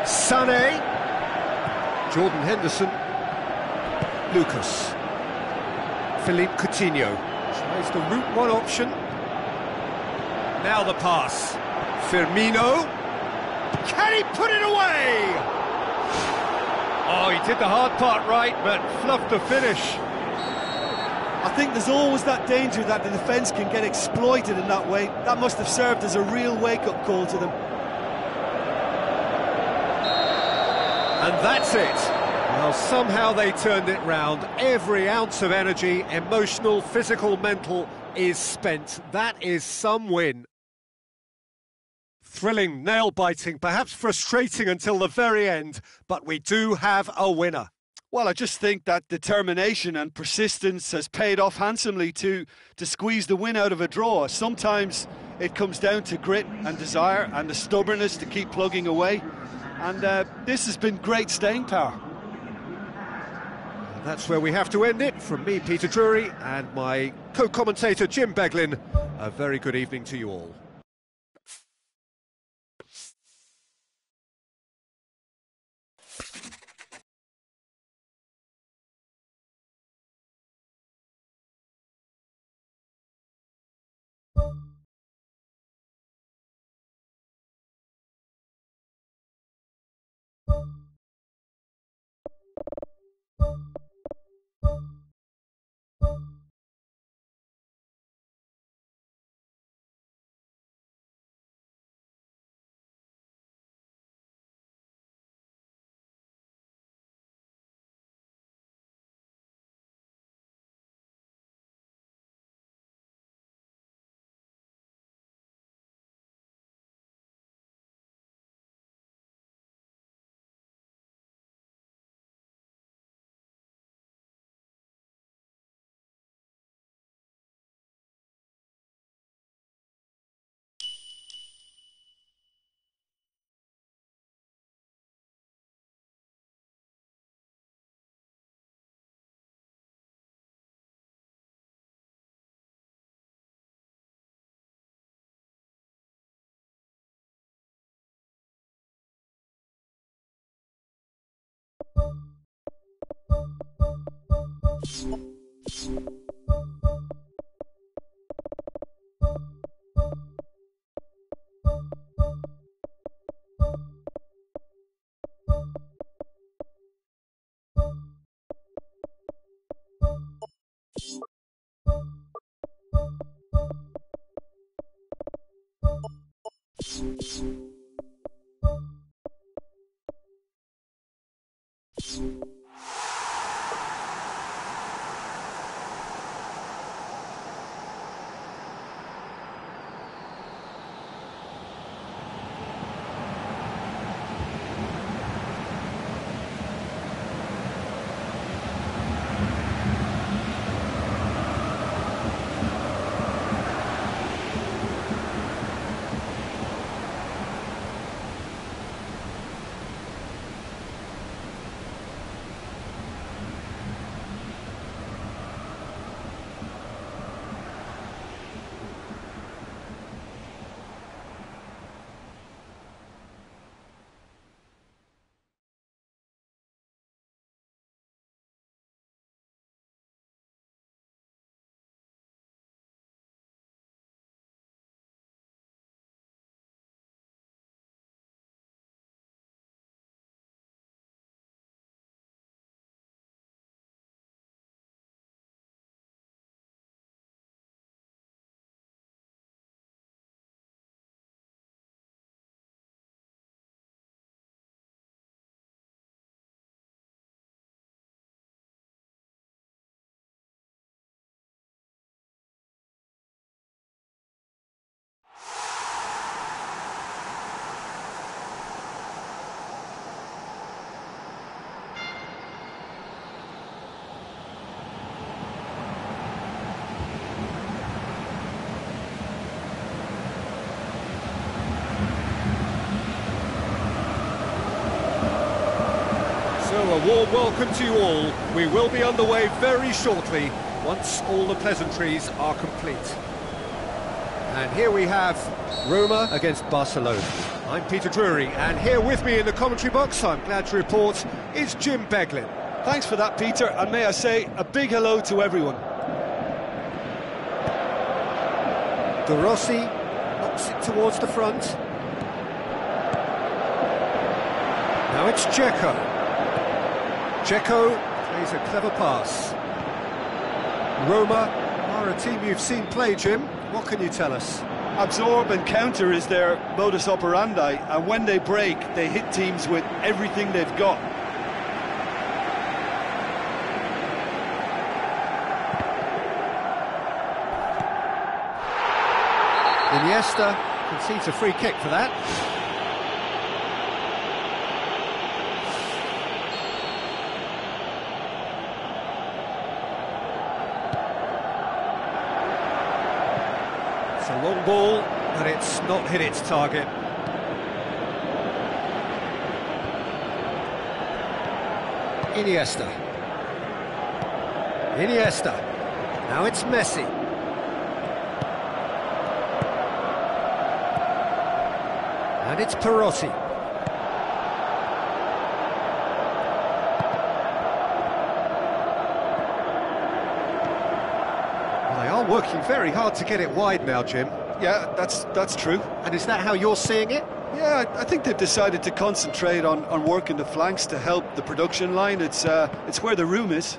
Sané. Jordan Henderson. Lucas. Philippe Coutinho. Tries the route one option. Now the pass. Firmino. Can he put it away? Oh, he did the hard part right, but fluffed the finish. I think there's always that danger that the defence can get exploited in that way. That must have served as a real wake-up call to them. And that's it. Well, somehow they turned it round. Every ounce of energy, emotional, physical, mental, is spent. That is some win. Thrilling, nail-biting, perhaps frustrating until the very end, but we do have a winner. Well, I just think that determination and persistence has paid off handsomely to squeeze the win out of a draw. Sometimes it comes down to grit and desire and the stubbornness to keep plugging away. And this has been great staying power. And that's where we have to end it. From me, Peter Drury, and my co-commentator, Jim Beglin, a very good evening to you all. A warm welcome to you all. We will be underway very shortly once all the pleasantries are complete. And here we have Roma against Barcelona. I'm Peter Drury, and here with me in the commentary box, I'm glad to report, is Jim Beglin. Thanks for that, Peter, and may I say a big hello to everyone. De Rossi knocks it towards the front. Now it's Dzeko. Dzeko plays a clever pass. Roma are a team you've seen play, Jim. What can you tell us? Absorb and counter is their modus operandi, and when they break, they hit teams with everything they've got. Iniesta concedes a free kick for that. It's a long ball, but it's not hit its target. Iniesta. Now it's Messi. And it's Perotti. Well, they are working very hard to get it wide now, Jim. Yeah, that's true. And is that how you're seeing it? Yeah, I think they've decided to concentrate on working the flanks to help the production line. It's where the room is.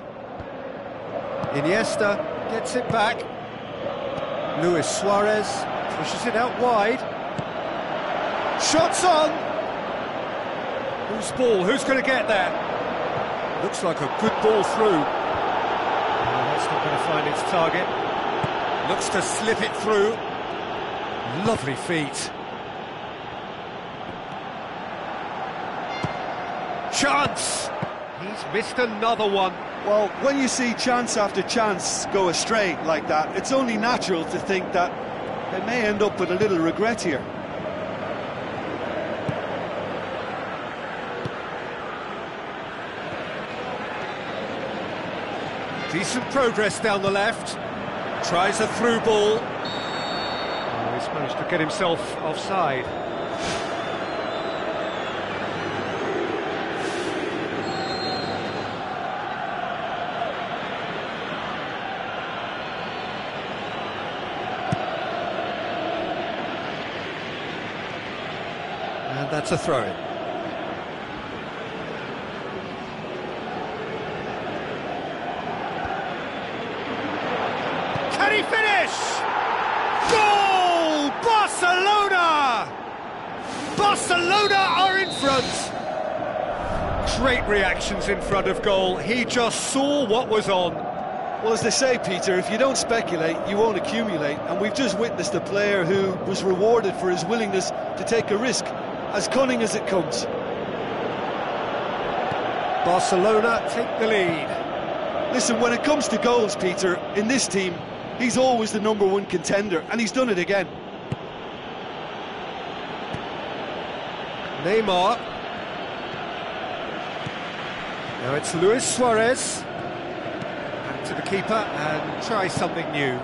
Iniesta gets it back. Luis Suarez pushes it out wide. Shots on! Whose ball? Who's going to get there? Looks like a good ball through. Oh, that's not going to find its target. Looks to slip it through. Lovely feet. Chance! He's missed another one. Well, when you see chance after chance go astray like that, it's only natural to think that they may end up with a little regret here. Decent progress down the left. Tries a through ball. Oh, he's managed to get himself offside. And that's a throw-in. Can he finish? Goal! Barcelona! Barcelona are in front. Great reactions in front of goal. He just saw what was on. Well, as they say, Peter, if you don't speculate, you won't accumulate. And we've just witnessed a player who was rewarded for his willingness to take a risk, as cunning as it comes. Barcelona take the lead. Listen, when it comes to goals, Peter, in this team, he's always the #1 contender, and he's done it again. Neymar. Now it's Luis Suarez. Back to the keeper and try something new.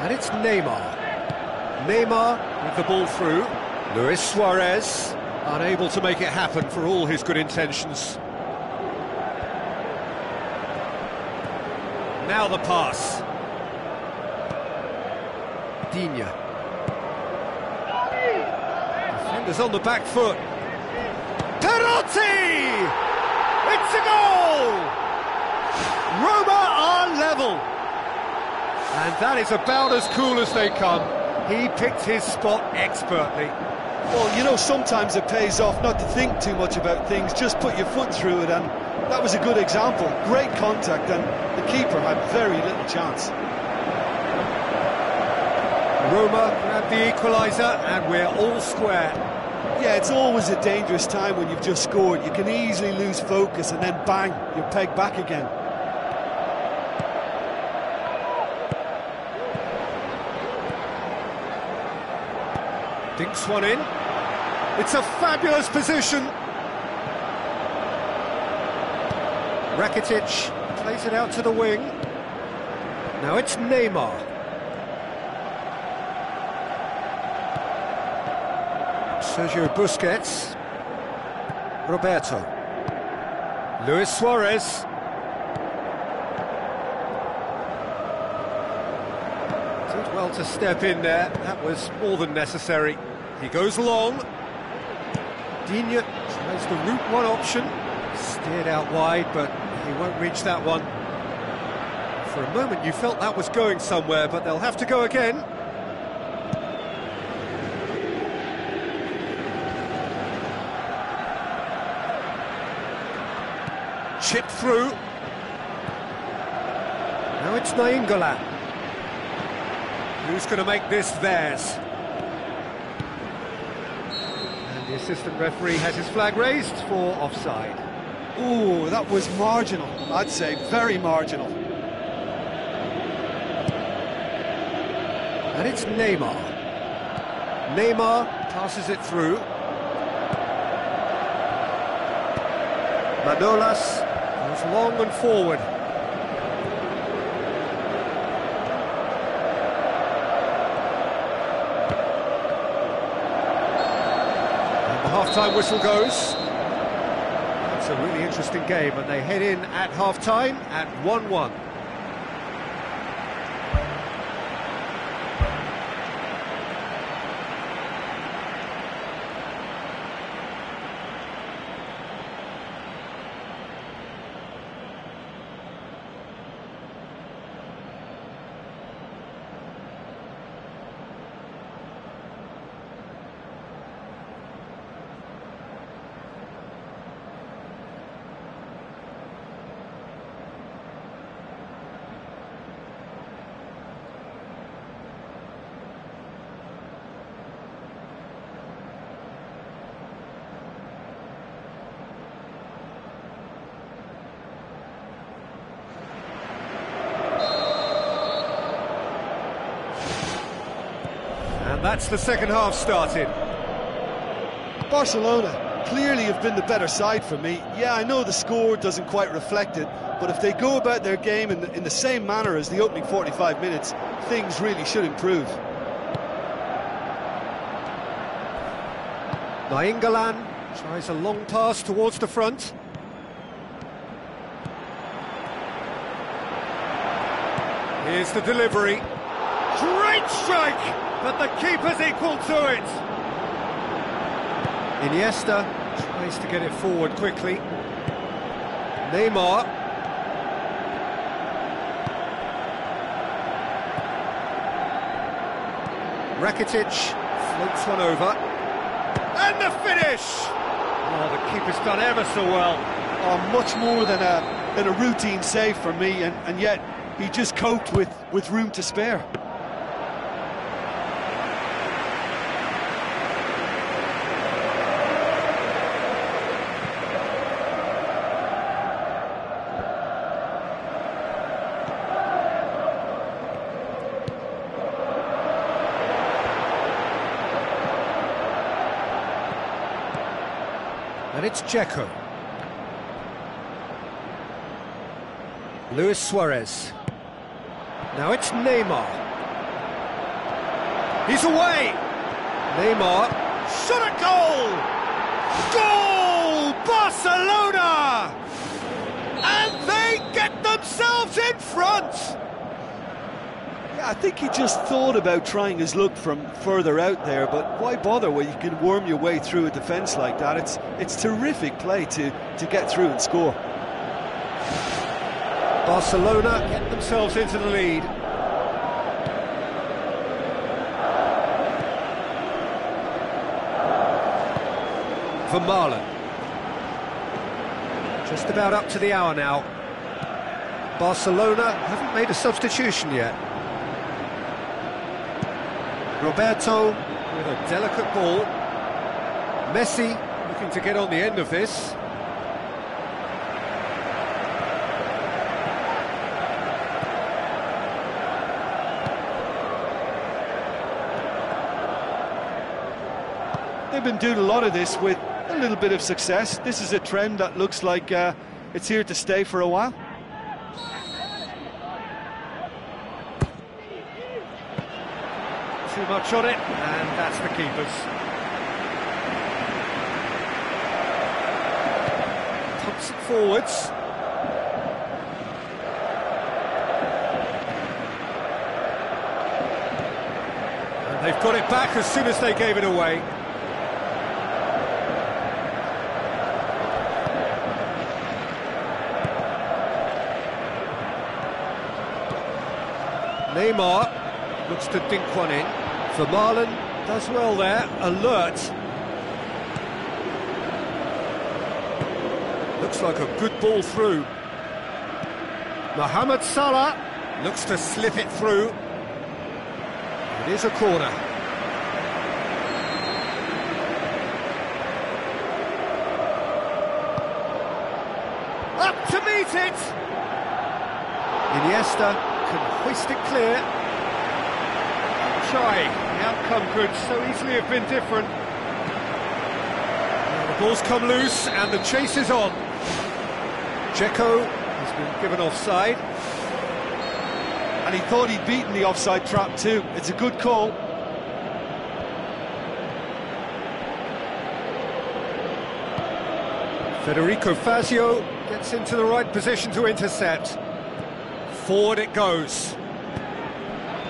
And it's Neymar. Neymar with the ball through. Luis Suarez unable to make it happen for all his good intentions. Now the pass. Digne. Defenders on the back foot. Perotti! It's a goal! Roma are level. And that is about as cool as they come. He picked his spot expertly. Well, you know, sometimes it pays off not to think too much about things, just put your foot through it, and that was a good example. Great contact, and the keeper had very little chance. Roma grabbed the equaliser, and we're all square. Yeah, it's always a dangerous time when you've just scored. You can easily lose focus, and then bang, you're pegged back again. Dinks one in. It's a fabulous position. Rakitic plays it out to the wing. Now it's Neymar. Sergio Busquets. Roberto. Luis Suarez. Did well Got to step in there, that was more than necessary. He goes long. Digne tries the route one option. Steered out wide, but he won't reach that one. For a moment you felt that was going somewhere, but they'll have to go again. Chipped through. Now it's Nainggolan. Who's going to make this theirs? And the assistant referee has his flag raised for offside. Ooh, that was marginal, I'd say, very marginal. And it's Neymar. Neymar passes it through. Manolas goes long and forward. And the half-time whistle goes. It's a really interesting game, and they head in at half-time at 1-1. That's the second half started. Barcelona clearly have been the better side for me. Yeah, I know the score doesn't quite reflect it, but if they go about their game in the same manner as the opening 45 minutes, things really should improve. Nainggolan tries a long pass towards the front. Here's the delivery. Great strike! But the keeper's equal to it. Iniesta tries to get it forward quickly. Neymar. Rakitic floats one over. And the finish! Oh, the keeper's done ever so well. Oh, much more than a routine save for me, and yet he just coped with room to spare. And it's Dzeko. Luis Suarez. Now it's Neymar. He's away! Neymar. Shot at goal! Goal! Barcelona! And they get themselves in front! Yeah, I think he just thought about trying his luck from further out there, but why bother when you can worm your way through a defence like that? It's terrific play to get through and score. Barcelona get themselves into the lead. Vermaelen. Just about up to the hour now. Barcelona haven't made a substitution yet. Roberto with a delicate ball. Messi looking to get on the end of this. They've been doing a lot of this with a little bit of success. This is a trend that looks like it's here to stay for a while. Too much on it, and that's the keeper's. Pumps it forwards. Got it back as soon as they gave it away. Neymar looks to dink one in. Vermaelen does well there, alert. Looks like a good ball through. Mohamed Salah looks to slip it through. It is a corner. Up to meet it! Iniesta can hoist it clear. Try. The outcome could so easily have been different. Now the ball's come loose and the chase is on. Dzeko has been given offside. And he thought he'd beaten the offside trap too. It's a good call. Federico Fazio gets into the right position to intercept. Forward it goes.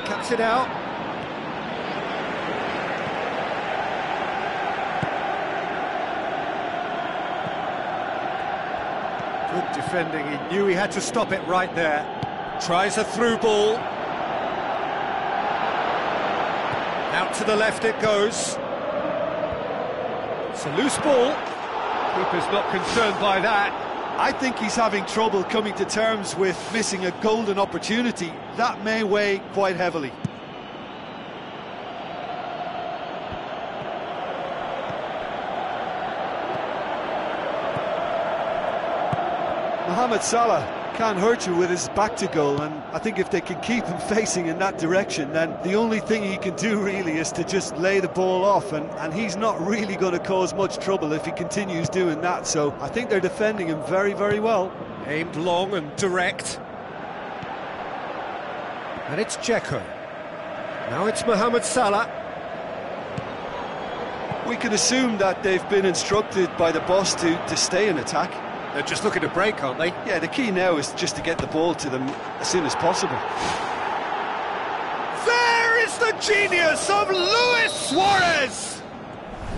Cuts it out. Good defending. He knew he had to stop it right there. Tries a through ball. Out to the left it goes. It's a loose ball. Keeper's not concerned by that. I think he's having trouble coming to terms with missing a golden opportunity. That may weigh quite heavily. Mohamed Salah can't hurt you with his back to goal, and I think if they can keep him facing in that direction, then the only thing he can do really is to just lay the ball off, and he's not really going to cause much trouble if he continues doing that. So I think they're defending him very, very well. Aimed long and direct. And it's Dzeko. Now it's Mohamed Salah. We can assume that they've been instructed by the boss to stay in attack. They're just looking to break, aren't they? Yeah, the key now is just to get the ball to them as soon as possible. There is the genius of Luis Suarez!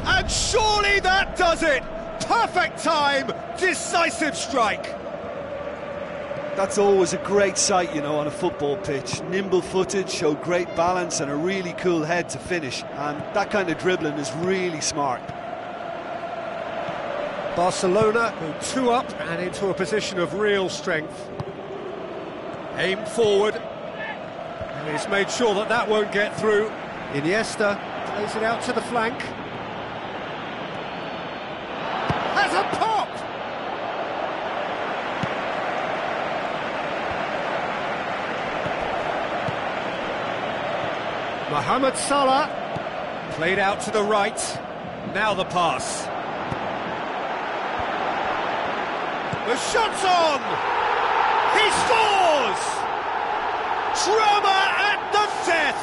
And surely that does it! Perfect time, decisive strike! That's always a great sight, you know, on a football pitch. Nimble-footed, showed great balance and a really cool head to finish. And that kind of dribbling is really smart. Barcelona go 2 up and into a position of real strength. Aimed forward. And he's made sure that that won't get through. Iniesta plays it out to the flank. Has a pop! Mohamed Salah played out to the right. Now the pass. The shot's on! He scores! Drama at the death!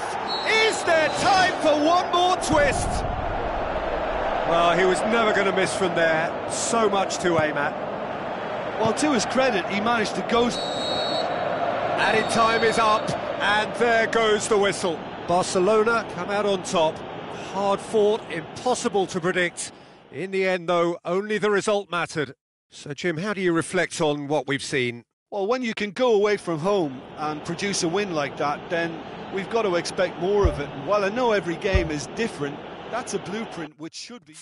Is there time for one more twist? Well, he was never going to miss from there. So much to aim at. Well, to his credit, he managed to go... Added time is up, and there goes the whistle. Barcelona come out on top. Hard fought, impossible to predict. In the end, though, only the result mattered. So, Jim, how do you reflect on what we've seen? Well, when you can go away from home and produce a win like that, then we've got to expect more of it. And while I know every game is different, that's a blueprint which should be...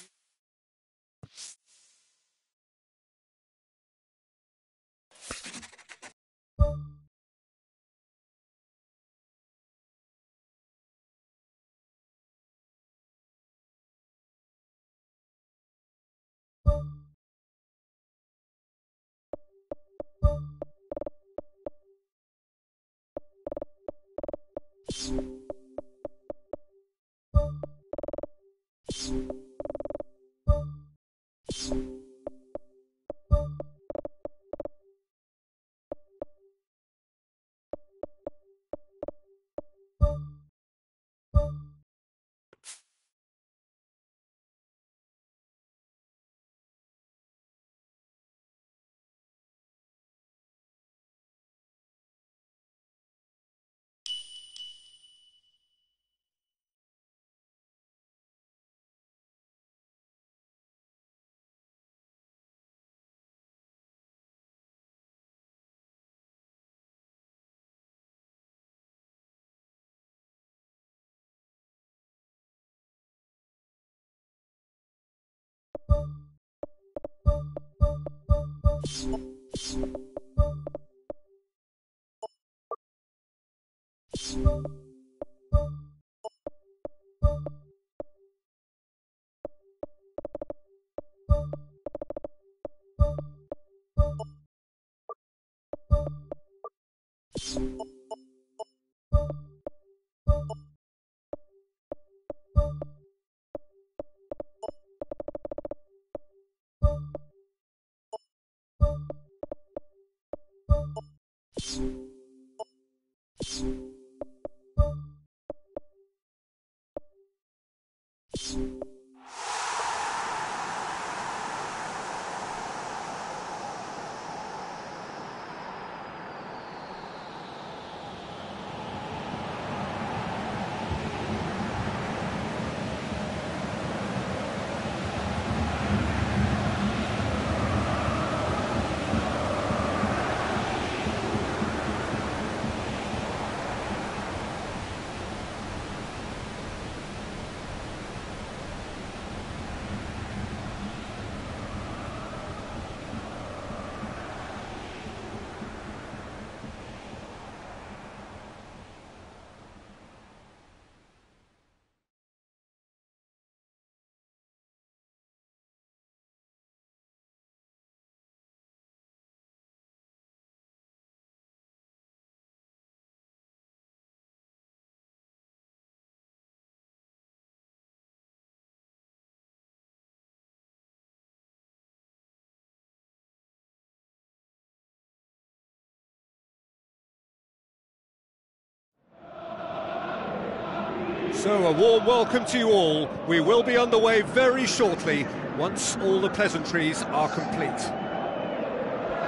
So, a warm welcome to you all. We will be underway very shortly, once all the pleasantries are complete.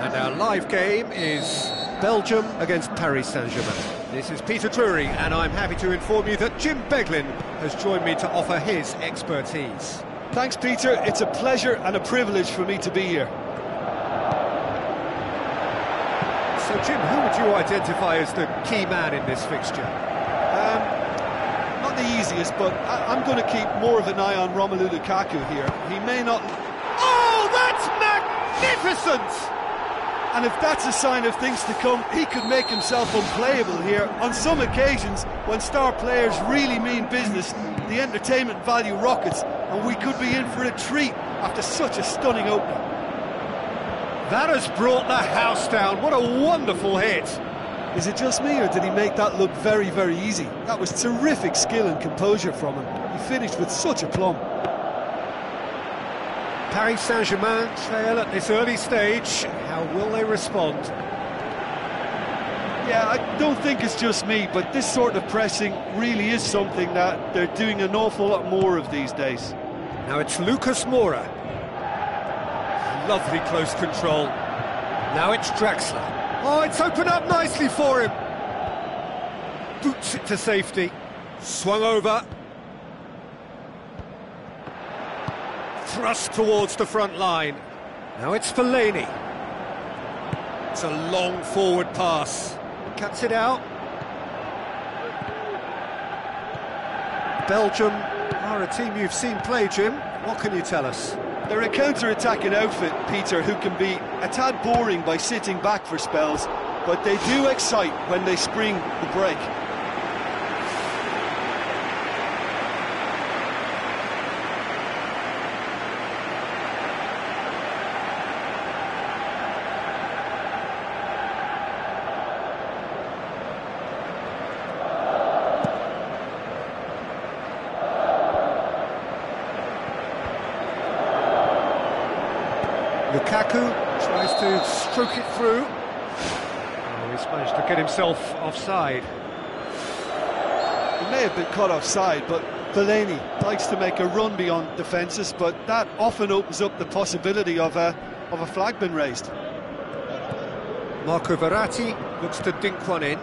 And our live game is Belgium against Paris Saint-Germain. This is Peter Drury, and I'm happy to inform you that Jim Beglin has joined me to offer his expertise. Thanks, Peter. It's a pleasure and a privilege for me to be here. So, Jim, who would you identify as the key man in this fixture? Not the easiest, but I'm going to keep more of an eye on Romelu Lukaku here. He may not... Oh, that's magnificent! And if that's a sign of things to come, he could make himself unplayable here. On some occasions, when star players really mean business, the entertainment value rockets, and we could be in for a treat after such a stunning opening. That has brought the house down. What a wonderful hit. Is it just me, or did he make that look very, very easy? That was terrific skill and composure from him. He finished with such aplomb. Paris Saint-Germain trail at this early stage. How will they respond? Yeah, I don't think it's just me, but this sort of pressing really is something that they're doing an awful lot more of these days. Now it's Lucas Moura. Lovely close control. Now it's Draxler. Oh, it's opened up nicely for him. Boots it to safety. Swung over. Thrust towards the front line. Now it's Fellaini. It's a long forward pass. Cuts it out. Belgium are a team you've seen play, Jim. What can you tell us? They're a counter-attacking outfit, Peter, who can be a tad boring by sitting back for spells, but they do excite when they spring the break. Lukaku tries to stroke it through. Oh, he's managed to get himself offside. He may have been caught offside, but Fellaini likes to make a run beyond defences, but that often opens up the possibility of a flag being raised. Marco Verratti looks to dink one in.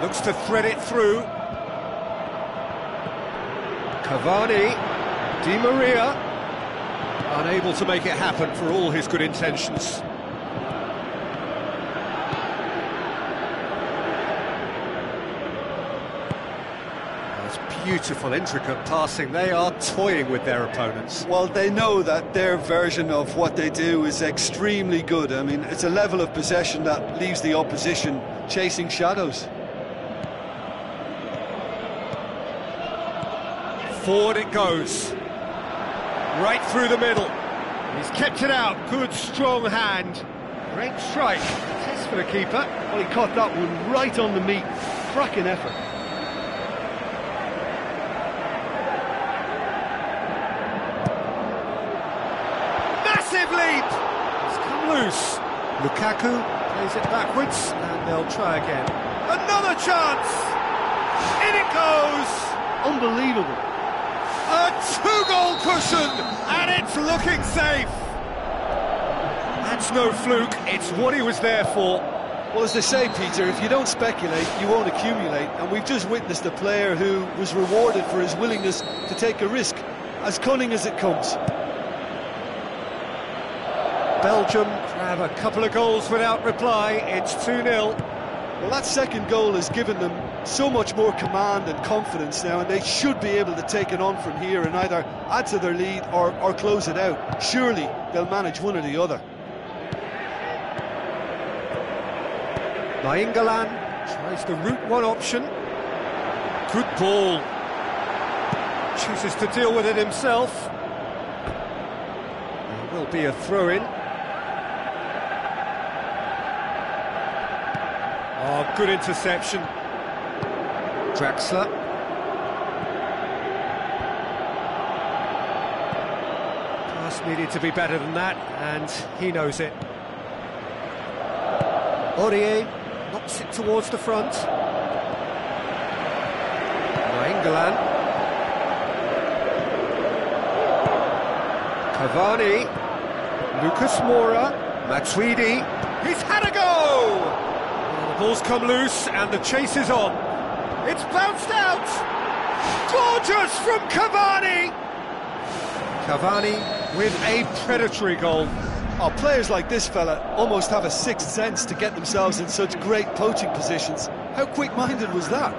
Looks to thread it through. Cavani, Di Maria, unable to make it happen for all his good intentions. It's beautiful, intricate passing. They are toying with their opponents. Well, they know that their version of what they do is extremely good. I mean, it's a level of possession that leaves the opposition chasing shadows. Forward it goes. Right through the middle. He's kept it out. Good, strong hand. Great strike. Test for the keeper. Well, he caught that one right on the meat. Cracking effort. Massive leap! It's come loose. Lukaku plays it backwards, and they'll try again. Another chance! In it goes! Unbelievable. A two-goal cushion, and it's looking safe. That's no fluke, it's what he was there for. Well, as they say, Peter, if you don't speculate, you won't accumulate. And we've just witnessed a player who was rewarded for his willingness to take a risk, as cunning as it comes. Belgium grab a couple of goals without reply. It's 2-0. Well, that second goal has given them so much more command and confidence now, and they should be able to take it on from here and either add to their lead or close it out. Surely they'll manage one or the other. Nainggolan tries the route one option. Good ball. Chooses to deal with it himself. There will be a throw-in. Oh, good interception. Draxler. Pass needed to be better than that, and he knows it. Aurier knocks it towards the front. Nainggolan. Cavani. Lucas Moura. Matuidi. He's had a go! Well, the ball's come loose and the chase is on. It's bounced out! Gorgeous from Cavani! Cavani with a predatory goal. Oh, players like this fella almost have a sixth sense to get themselves in such great poaching positions. How quick-minded was that?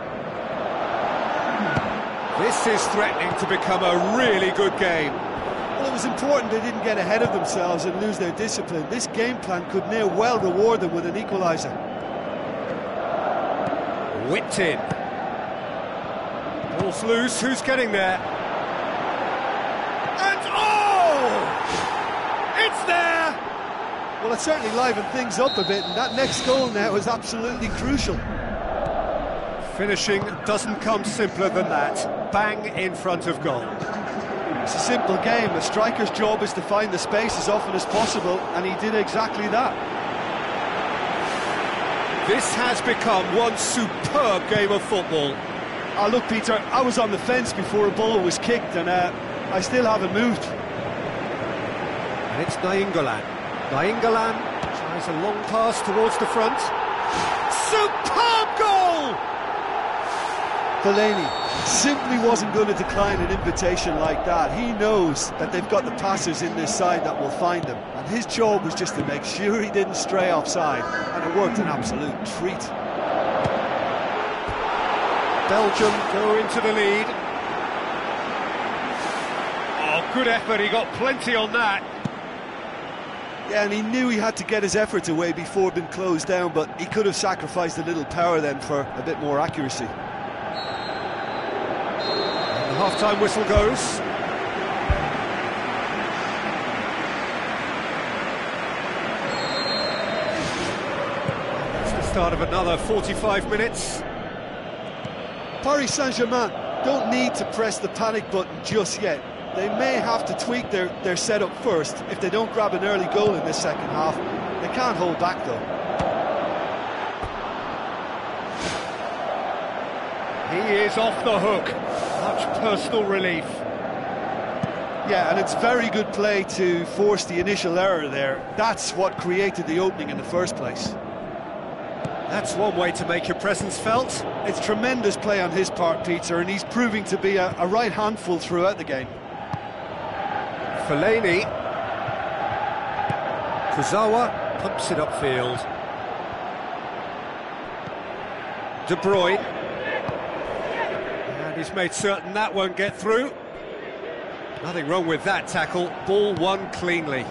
This is threatening to become a really good game. Well, it was important they didn't get ahead of themselves and lose their discipline. This game plan could near well reward them with an equaliser. Whipped in. Ball's loose, who's getting there? And oh! It's there! Well, it certainly livened things up a bit, and that next goal now is absolutely crucial. Finishing doesn't come simpler than that. Bang in front of goal. It's a simple game. A striker's job is to find the space as often as possible, and he did exactly that. This has become one superb game of football. Oh, look, Peter, I was on the fence before a ball was kicked, and I still haven't moved. And it's Nainggolan. Nainggolan tries a long pass towards the front. Superb goal! Fellaini simply wasn't going to decline an invitation like that. He knows that they've got the passers in this side that will find him, and his job was just to make sure he didn't stray offside, and it worked an absolute treat. Belgium go into the lead. Oh, good effort, he got plenty on that. Yeah, and he knew he had to get his efforts away before being closed down, but he could have sacrificed a little power then for a bit more accuracy. The half-time whistle goes. It's the start of another 45 minutes. Paris Saint-Germain don't need to press the panic button just yet. They may have to tweak their setup first if they don't grab an early goal in this second half. They can't hold back though. He is off the hook. Much personal relief. Yeah, and it's very good play to force the initial error there. That's what created the opening in the first place. That's one way to make your presence felt. It's tremendous play on his part, Peter, and he's proving to be a right handful throughout the game. Fellaini. Kurzawa pumps it upfield. De Bruyne. And He's made certain that won't get through. Nothing wrong with that tackle. Ball won cleanly.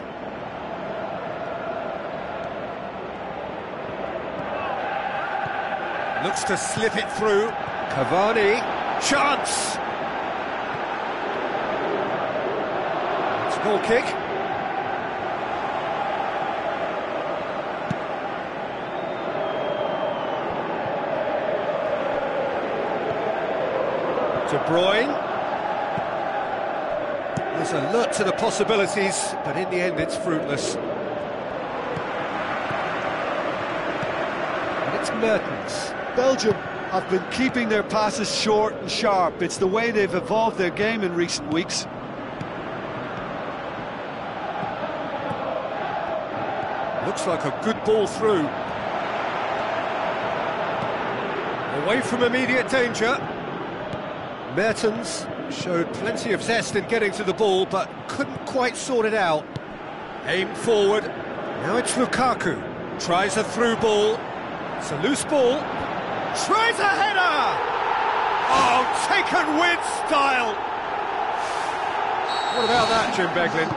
Looks to slip it through. Cavani. Chance! It's a goal kick. De Bruyne. There's a lot to the possibilities, but in the end it's fruitless. And it's Mertens. Belgium have been keeping their passes short and sharp. It's the way they've evolved their game in recent weeks. Looks like a good ball through. Away from immediate danger. Mertens showed plenty of zest in getting to the ball, but couldn't quite sort it out. Aimed forward. Now it's Lukaku. Tries a through ball. It's a loose ball. Tries a header! Oh, taken with style! What about that, Jim Beglin?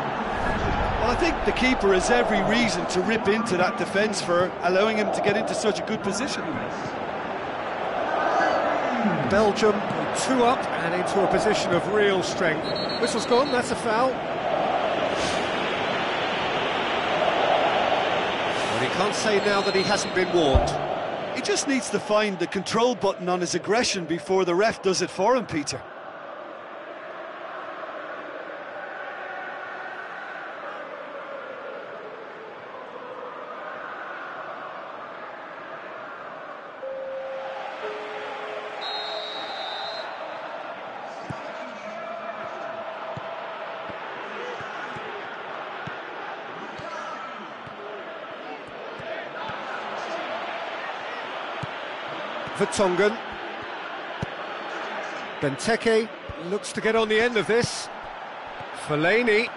Well, I think the keeper has every reason to rip into that defence for allowing him to get into such a good position. Belgium 2 up and into a position of real strength. Whistle's gone, that's a foul. But he can't say now that he hasn't been warned. He just needs to find the control button on his aggression before the ref does it for him, Peter. Vertonghen. Benteke looks to get on the end of this. Fellaini.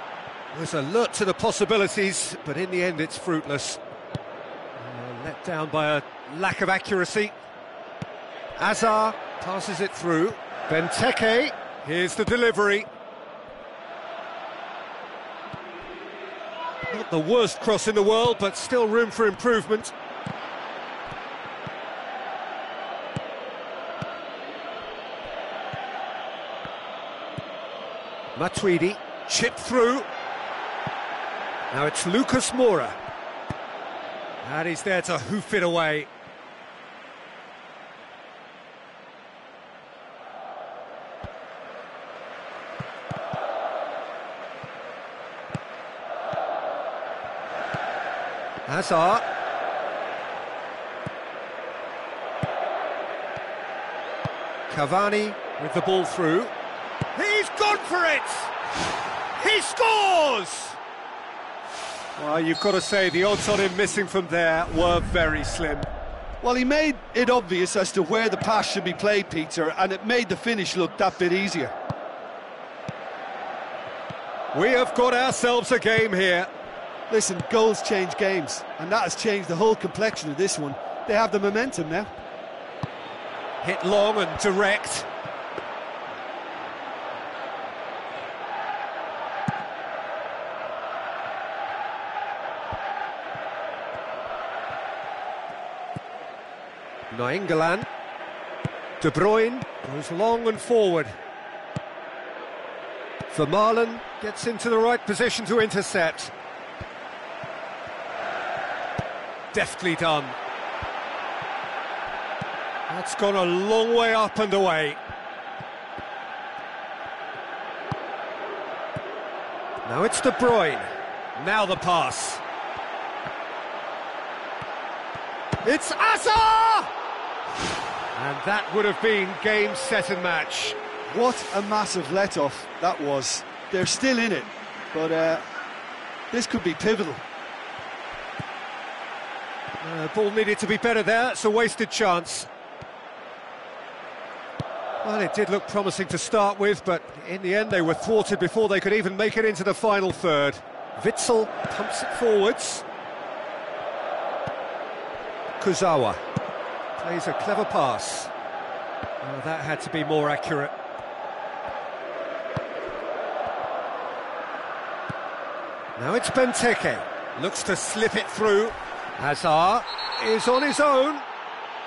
There's a lot to the possibilities, but in the end it's fruitless. Let down by a lack of accuracy. Hazard passes it through. Benteke. Here's the delivery. Not the worst cross in the world, but still room for improvement. Matuidi, chipped through. Now it's Lucas Moura. And he's there to hoof it away. Hazard. Cavani with the ball through. He's gone for it! He scores! Well, you've got to say the odds on him missing from there were very slim. Well, he made it obvious as to where the pass should be played, Peter, and it made the finish look that bit easier. We have got ourselves a game here. Listen, goals change games, and that has changed the whole complexion of this one. They have the momentum now. Hit long and direct. Nainggolan. De Bruyne goes long and forward. Vermaelen gets into the right position to intercept. Deftly done. That's gone a long way up and away. Now it's De Bruyne. Now the pass. It's Hazard! And that would have been game, set and match. What a massive let-off that was. They're still in it, but this could be pivotal. Ball needed to be better there, it's a wasted chance. Well, it did look promising to start with, but in the end they were thwarted before they could even make it into the final third. Witsel pumps it forwards. Kuzawa plays a clever pass. Oh, that had to be more accurate. Now it's Benteke. Looks to slip it through. Hazard is on his own.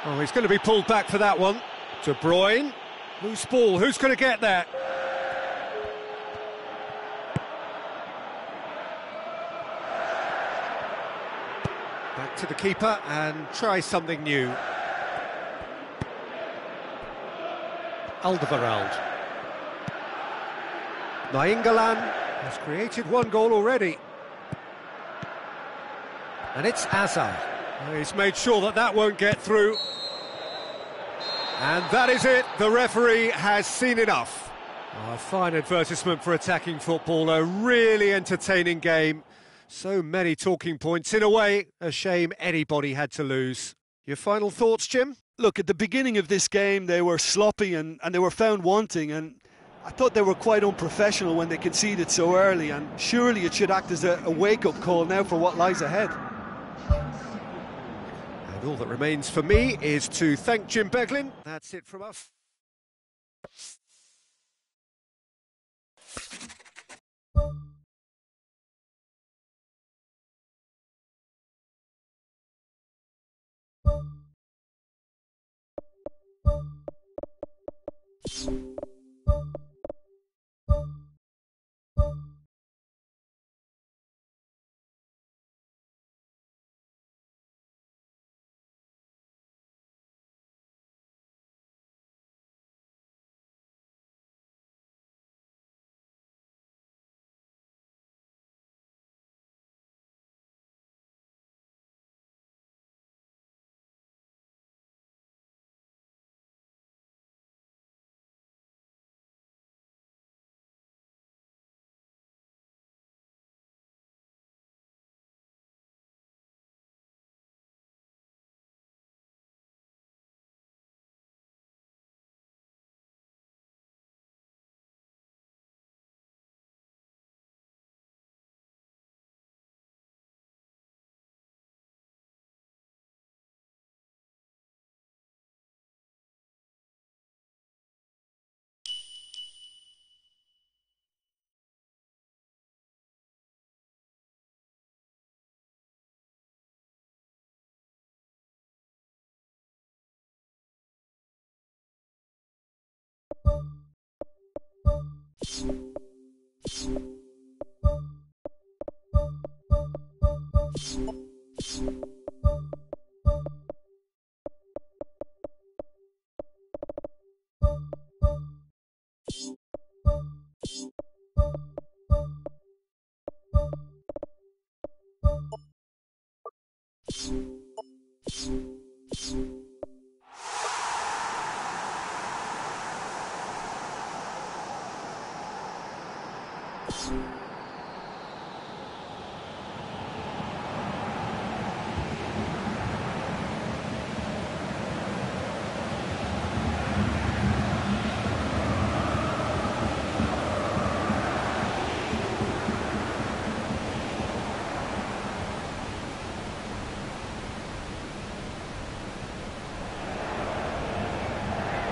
Oh, he's going to be pulled back for that one. De Bruyne. Loose ball. Who's going to get there? Back to the keeper and try something new. Alderweireld. Nainggolan has created one goal already. And it's Hazard. He's made sure that that won't get through. And that is it. The referee has seen enough. Oh, a fine advertisement for attacking football. A really entertaining game. So many talking points. In a way, a shame anybody had to lose. Your final thoughts, Jim? Look, at the beginning of this game, they were sloppy and they were found wanting, and I thought they were quite unprofessional when they conceded so early, and surely it should act as a wake-up call now for what lies ahead. And all that remains for me is to thank Jim Beglin. That's it from us.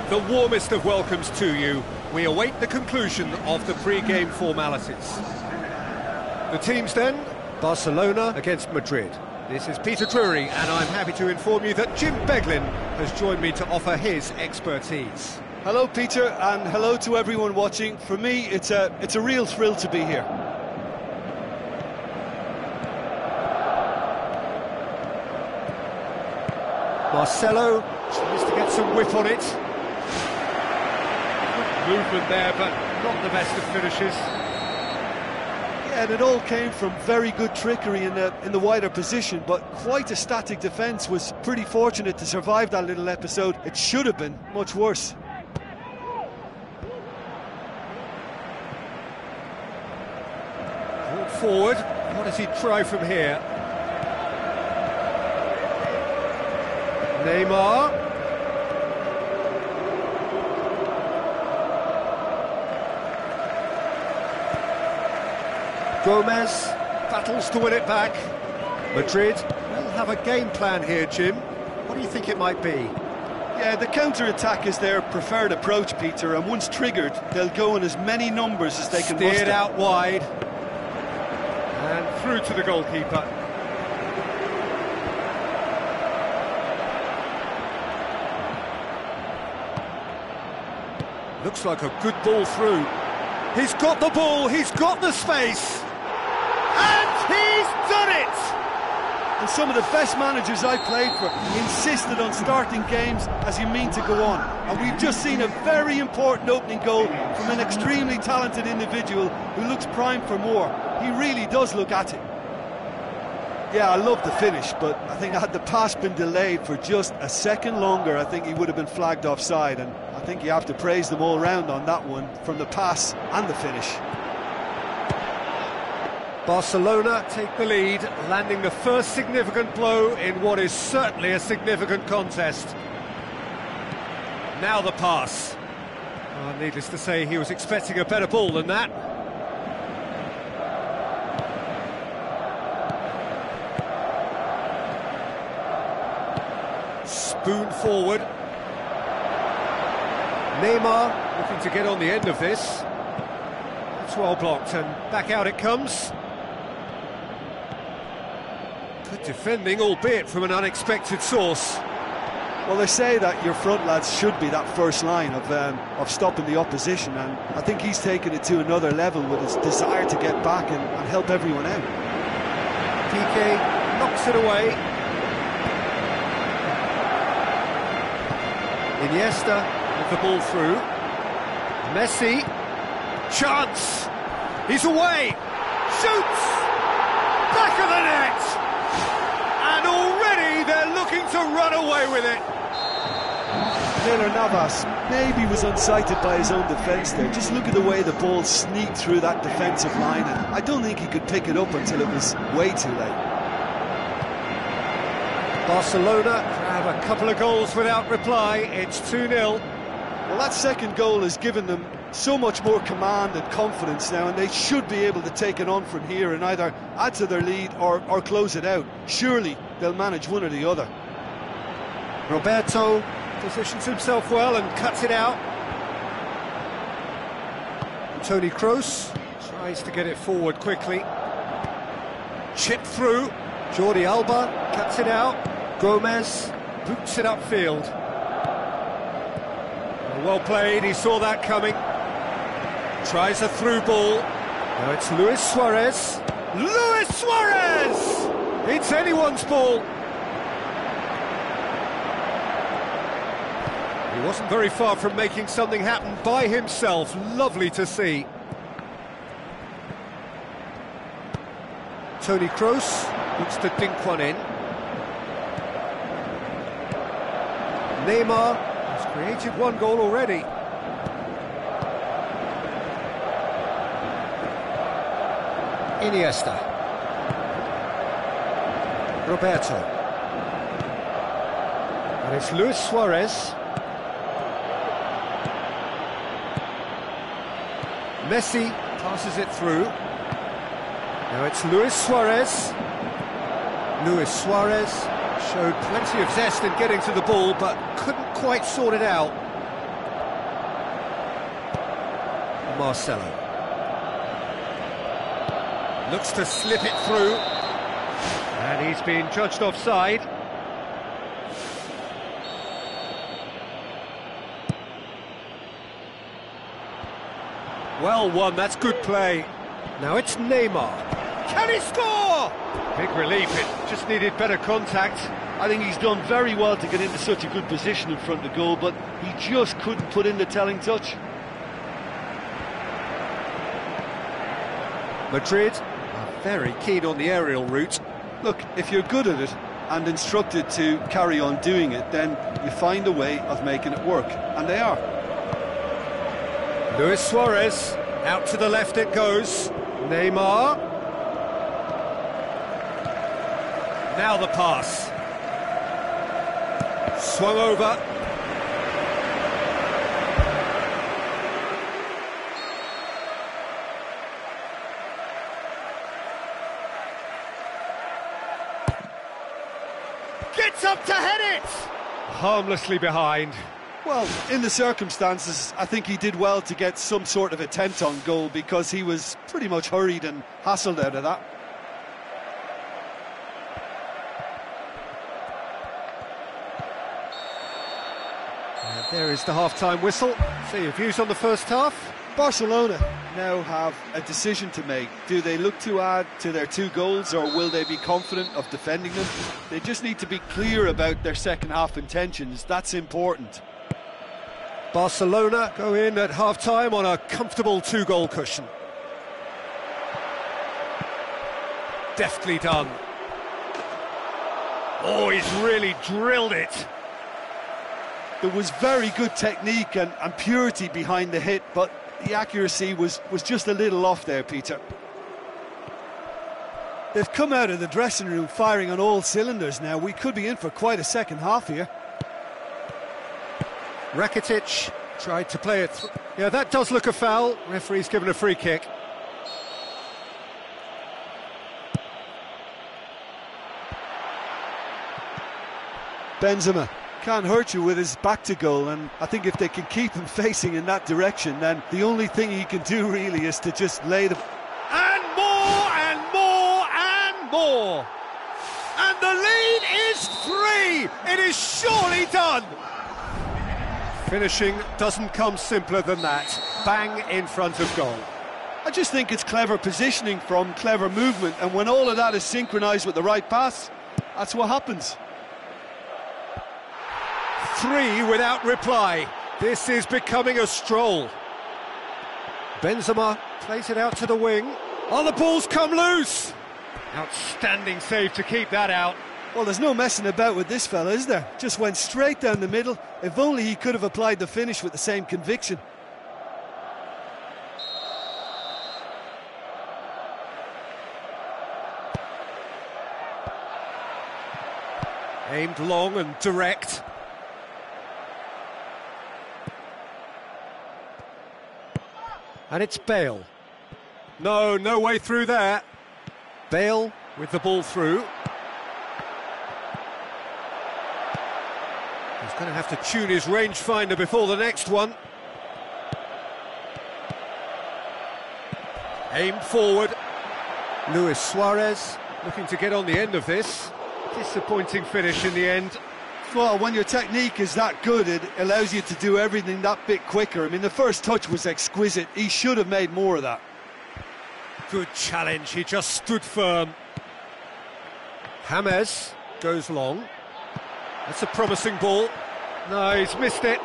The warmest of welcomes to you. We await the conclusion of the pre-game formalities. The teams then, Barcelona against Madrid. This is Peter Drury, and I'm happy to inform you that Jim Beglin has joined me to offer his expertise. Hello, Peter, and hello to everyone watching. For me, it's a real thrill to be here. Marcelo tries to get some whip on it. Movement there, but not the best of finishes. Yeah, and it all came from very good trickery in the wider position, but quite a static defence. Was pretty fortunate to survive that little episode. It should have been much worse. Brought forward. What does he try from here? Neymar. Gomez battles to win it back. Madrid will have a game plan here, Jim. What do you think it might be? Yeah, the counter-attack is their preferred approach, Peter, and once triggered, they'll go in as many numbers as they can muster. Steered out wide. And through to the goalkeeper. Looks like a good ball through. He's got the ball, he's got the space. And he's done it! And some of the best managers I played for insisted on starting games as you mean to go on. And we've just seen a very important opening goal from an extremely talented individual who looks primed for more. He really does look at it. Yeah, I love the finish, but I think had the pass been delayed for just a second longer, I think he would have been flagged offside. And I think you have to praise them all round on that one, from the pass and the finish. Barcelona take the lead, landing the first significant blow in what is certainly a significant contest. Now the pass. Oh, needless to say, he was expecting a better ball than that. Spoon forward. Neymar looking to get on the end of this. That's well blocked, and back out it comes. Good defending, albeit from an unexpected source. Well, they say that your front lads should be that first line of stopping the opposition, and I think he's taken it to another level with his desire to get back and help everyone out. PK knocks it away. Iniesta with the ball through. Messi, chance, he's away, shoots, back of the net, and already they're looking to run away with it. Keylor Navas maybe was unsighted by his own defence there. Just look at the way the ball sneaked through that defensive line, and I don't think he could pick it up until it was way too late. Barcelona grab a couple of goals without reply. It's 2-0. Well, that second goal has given them so much more command and confidence now, and they should be able to take it on from here and either add to their lead or close it out. Surely they'll manage one or the other. Roberto positions himself well and cuts it out. Toni Kroos tries to get it forward quickly. Chip through. Jordi Alba cuts it out. Gomez boots it upfield. Well played, he saw that coming. Tries a through ball. Now it's Luis Suarez. Luis Suarez! It's anyone's ball. He wasn't very far from making something happen by himself. Lovely to see. Toni Kroos looks to dink one in. Neymar has created one goal already. Iniesta. Roberto. And it's Luis Suarez. Messi passes it through. Now it's Luis Suarez. Luis Suarez showed plenty of zest in getting to the ball, but couldn't quite sort it out. Marcelo looks to slip it through, and he's been judged offside. Well won, that's good play. Now it's Neymar. Can he score? Big relief, it just needed better contact. I think he's done very well to get into such a good position in front of the goal, but he just couldn't put in the telling touch. Madrid are very keen on the aerial route. Look, if you're good at it and instructed to carry on doing it, then you find a way of making it work, and they are. Luis Suarez, out to the left it goes. Neymar. Now the pass. Swung over. Gets up to head it! Harmlessly behind. Well, in the circumstances, I think he did well to get some sort of attempt on goal, because he was pretty much hurried and hassled out of that. There is the half-time whistle. So your views on the first half? Barcelona now have a decision to make. Do they look to add to their 2 goals, or will they be confident of defending them? They just need to be clear about their second half intentions. That's important. Barcelona go in at half-time on a comfortable 2-goal cushion. Deftly done. Oh, he's really drilled it. There was very good technique and purity behind the hit, but the accuracy was just a little off there, Peter. They've come out of the dressing room firing on all cylinders now. We could be in for quite a second half here. Rakitic tried to play it through. Yeah, that does look a foul. Referee's given a free kick. Benzema can't hurt you with his back to goal, and I think if they can keep him facing in that direction, then the only thing he can do really is to just lay the... And more, and more, and more! And the lead is 3! It is surely done! Finishing doesn't come simpler than that. Bang in front of goal. I just think it's clever positioning from clever movement, and when all of that is synchronised with the right pass, that's what happens. 3 without reply. This is becoming a stroll. Benzema plays it out to the wing. Oh, the ball's come loose! Outstanding save to keep that out. Well, there's no messing about with this fella, is there? Just went straight down the middle. If only he could have applied the finish with the same conviction. Aimed long and direct. And it's Bale. No way through there. Bale with the ball through. He's going to have to tune his rangefinder before the next one. Aimed forward. Luis Suarez looking to get on the end of this. Disappointing finish in the end. Well, when your technique is that good, it allows you to do everything that bit quicker. I mean, the first touch was exquisite. He should have made more of that. Good challenge, he just stood firm. James goes long. That's a promising ball. No, he's missed it.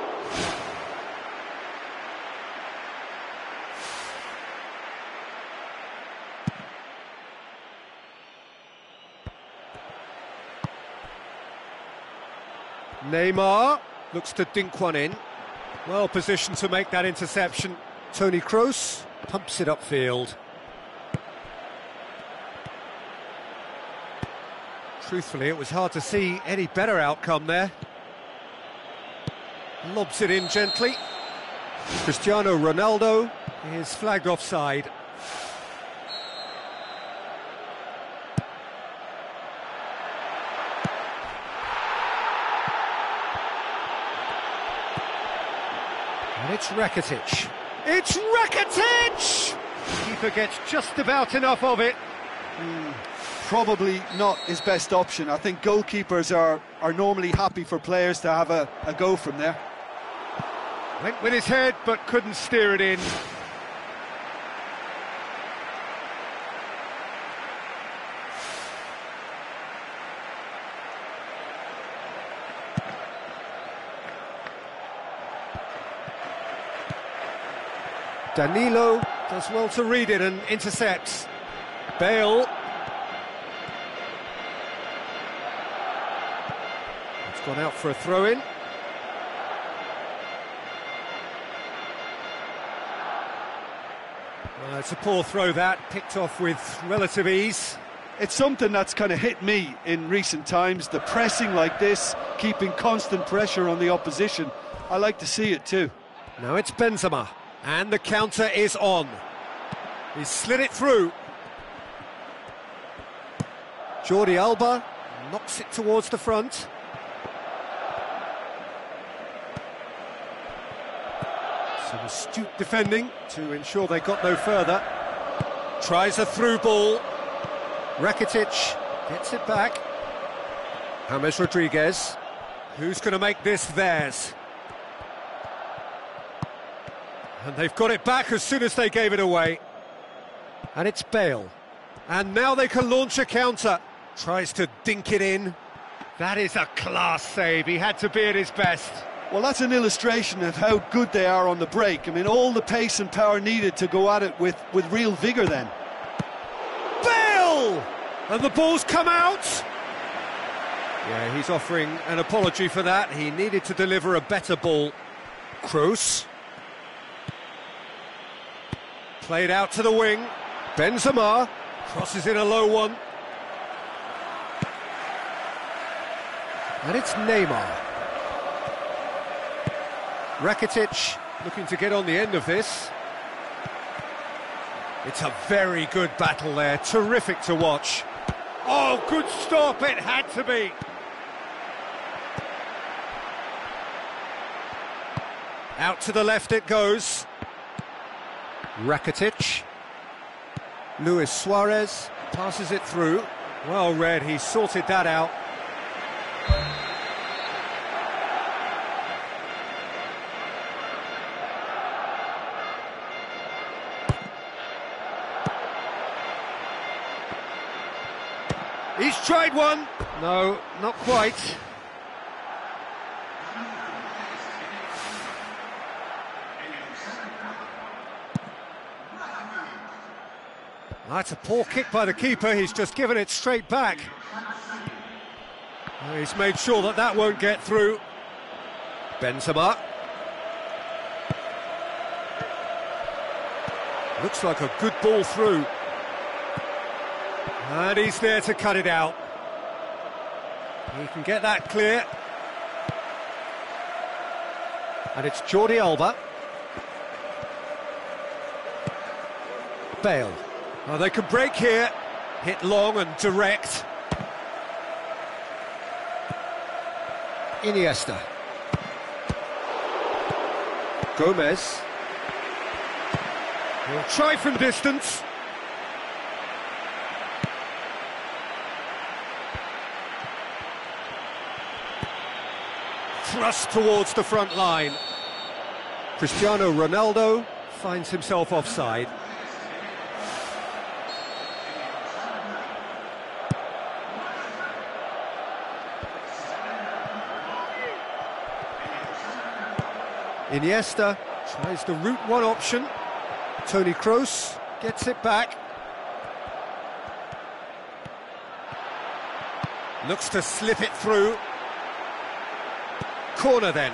Neymar looks to dink one in. Well positioned to make that interception. Toni Kroos pumps it upfield. Truthfully, it was hard to see any better outcome there. Lobs it in gently. Cristiano Ronaldo is flagged offside. And it's Rakitic. It's Rakitic! Keeper gets just about enough of it. Probably not his best option. I think goalkeepers are normally happy for players to have a go from there. Went with his head, but couldn't steer it in. Danilo does well to read it and intercepts. Bale. It's gone out for a throw-in. It's a poor throw that, picked off with relative ease. It's something that's kind of hit me in recent times, the pressing like this, keeping constant pressure on the opposition. I like to see it too. Now it's Benzema, and the counter is on. He's slid it through. Jordi Alba knocks it towards the front. Some astute defending to ensure they got no further. Tries a through ball. Rakitic gets it back. James Rodriguez. Who's going to make this theirs? And they've got it back as soon as they gave it away. And it's Bale. And now they can launch a counter. Tries to dink it in. That is a class save. He had to be at his best. Well, that's an illustration of how good they are on the break. I mean, all the pace and power needed to go at it with real vigour then. Bale! And the ball's come out. Yeah, he's offering an apology for that. He needed to deliver a better ball. Kroos. Played out to the wing. Benzema crosses in a low one. And it's Neymar. Rakitic looking to get on the end of this. It's a very good battle there, terrific to watch. Oh, good stop, it had to be. Out to the left it goes. Rakitic. Luis Suarez passes it through. Well read, he sorted that out. He's tried one. No, not quite. That's a poor kick by the keeper. He's just given it straight back. He's made sure that that won't get through. Benzema. Looks like a good ball through. And he's there to cut it out. He can get that clear. And it's Jordi Alba. Bale. Oh, they can break here. Hit long and direct. Iniesta. Gomez. He'll try from distance. Thrust towards the front line. Cristiano Ronaldo finds himself offside. Iniesta tries the route one option. Toni Kroos gets it back. Looks to slip it through. Corner then.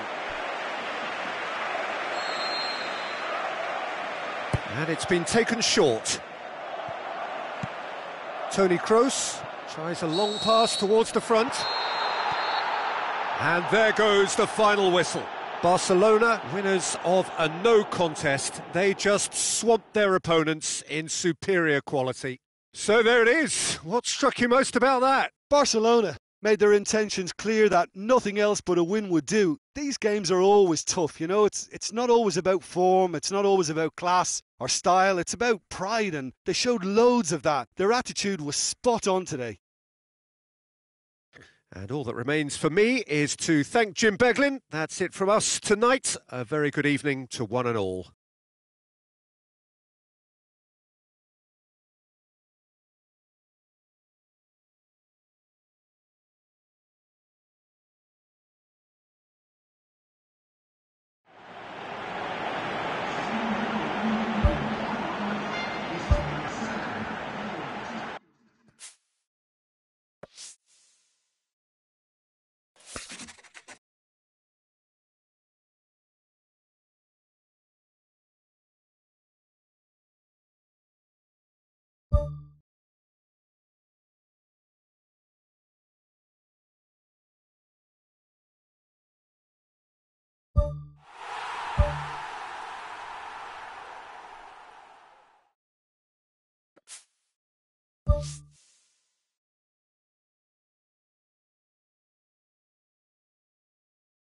And it's been taken short. Toni Kroos tries a long pass towards the front. And there goes the final whistle. Barcelona, winners of a no contest. They just swamped their opponents in superior quality. So there it is. What struck you most about that? Barcelona made their intentions clear that nothing else but a win would do. These games are always tough, you know, it's not always about form, it's not always about class or style, it's about pride, and they showed loads of that. Their attitude was spot on today. And all that remains for me is to thank Jim Beglin. That's it from us tonight. A very good evening to one and all.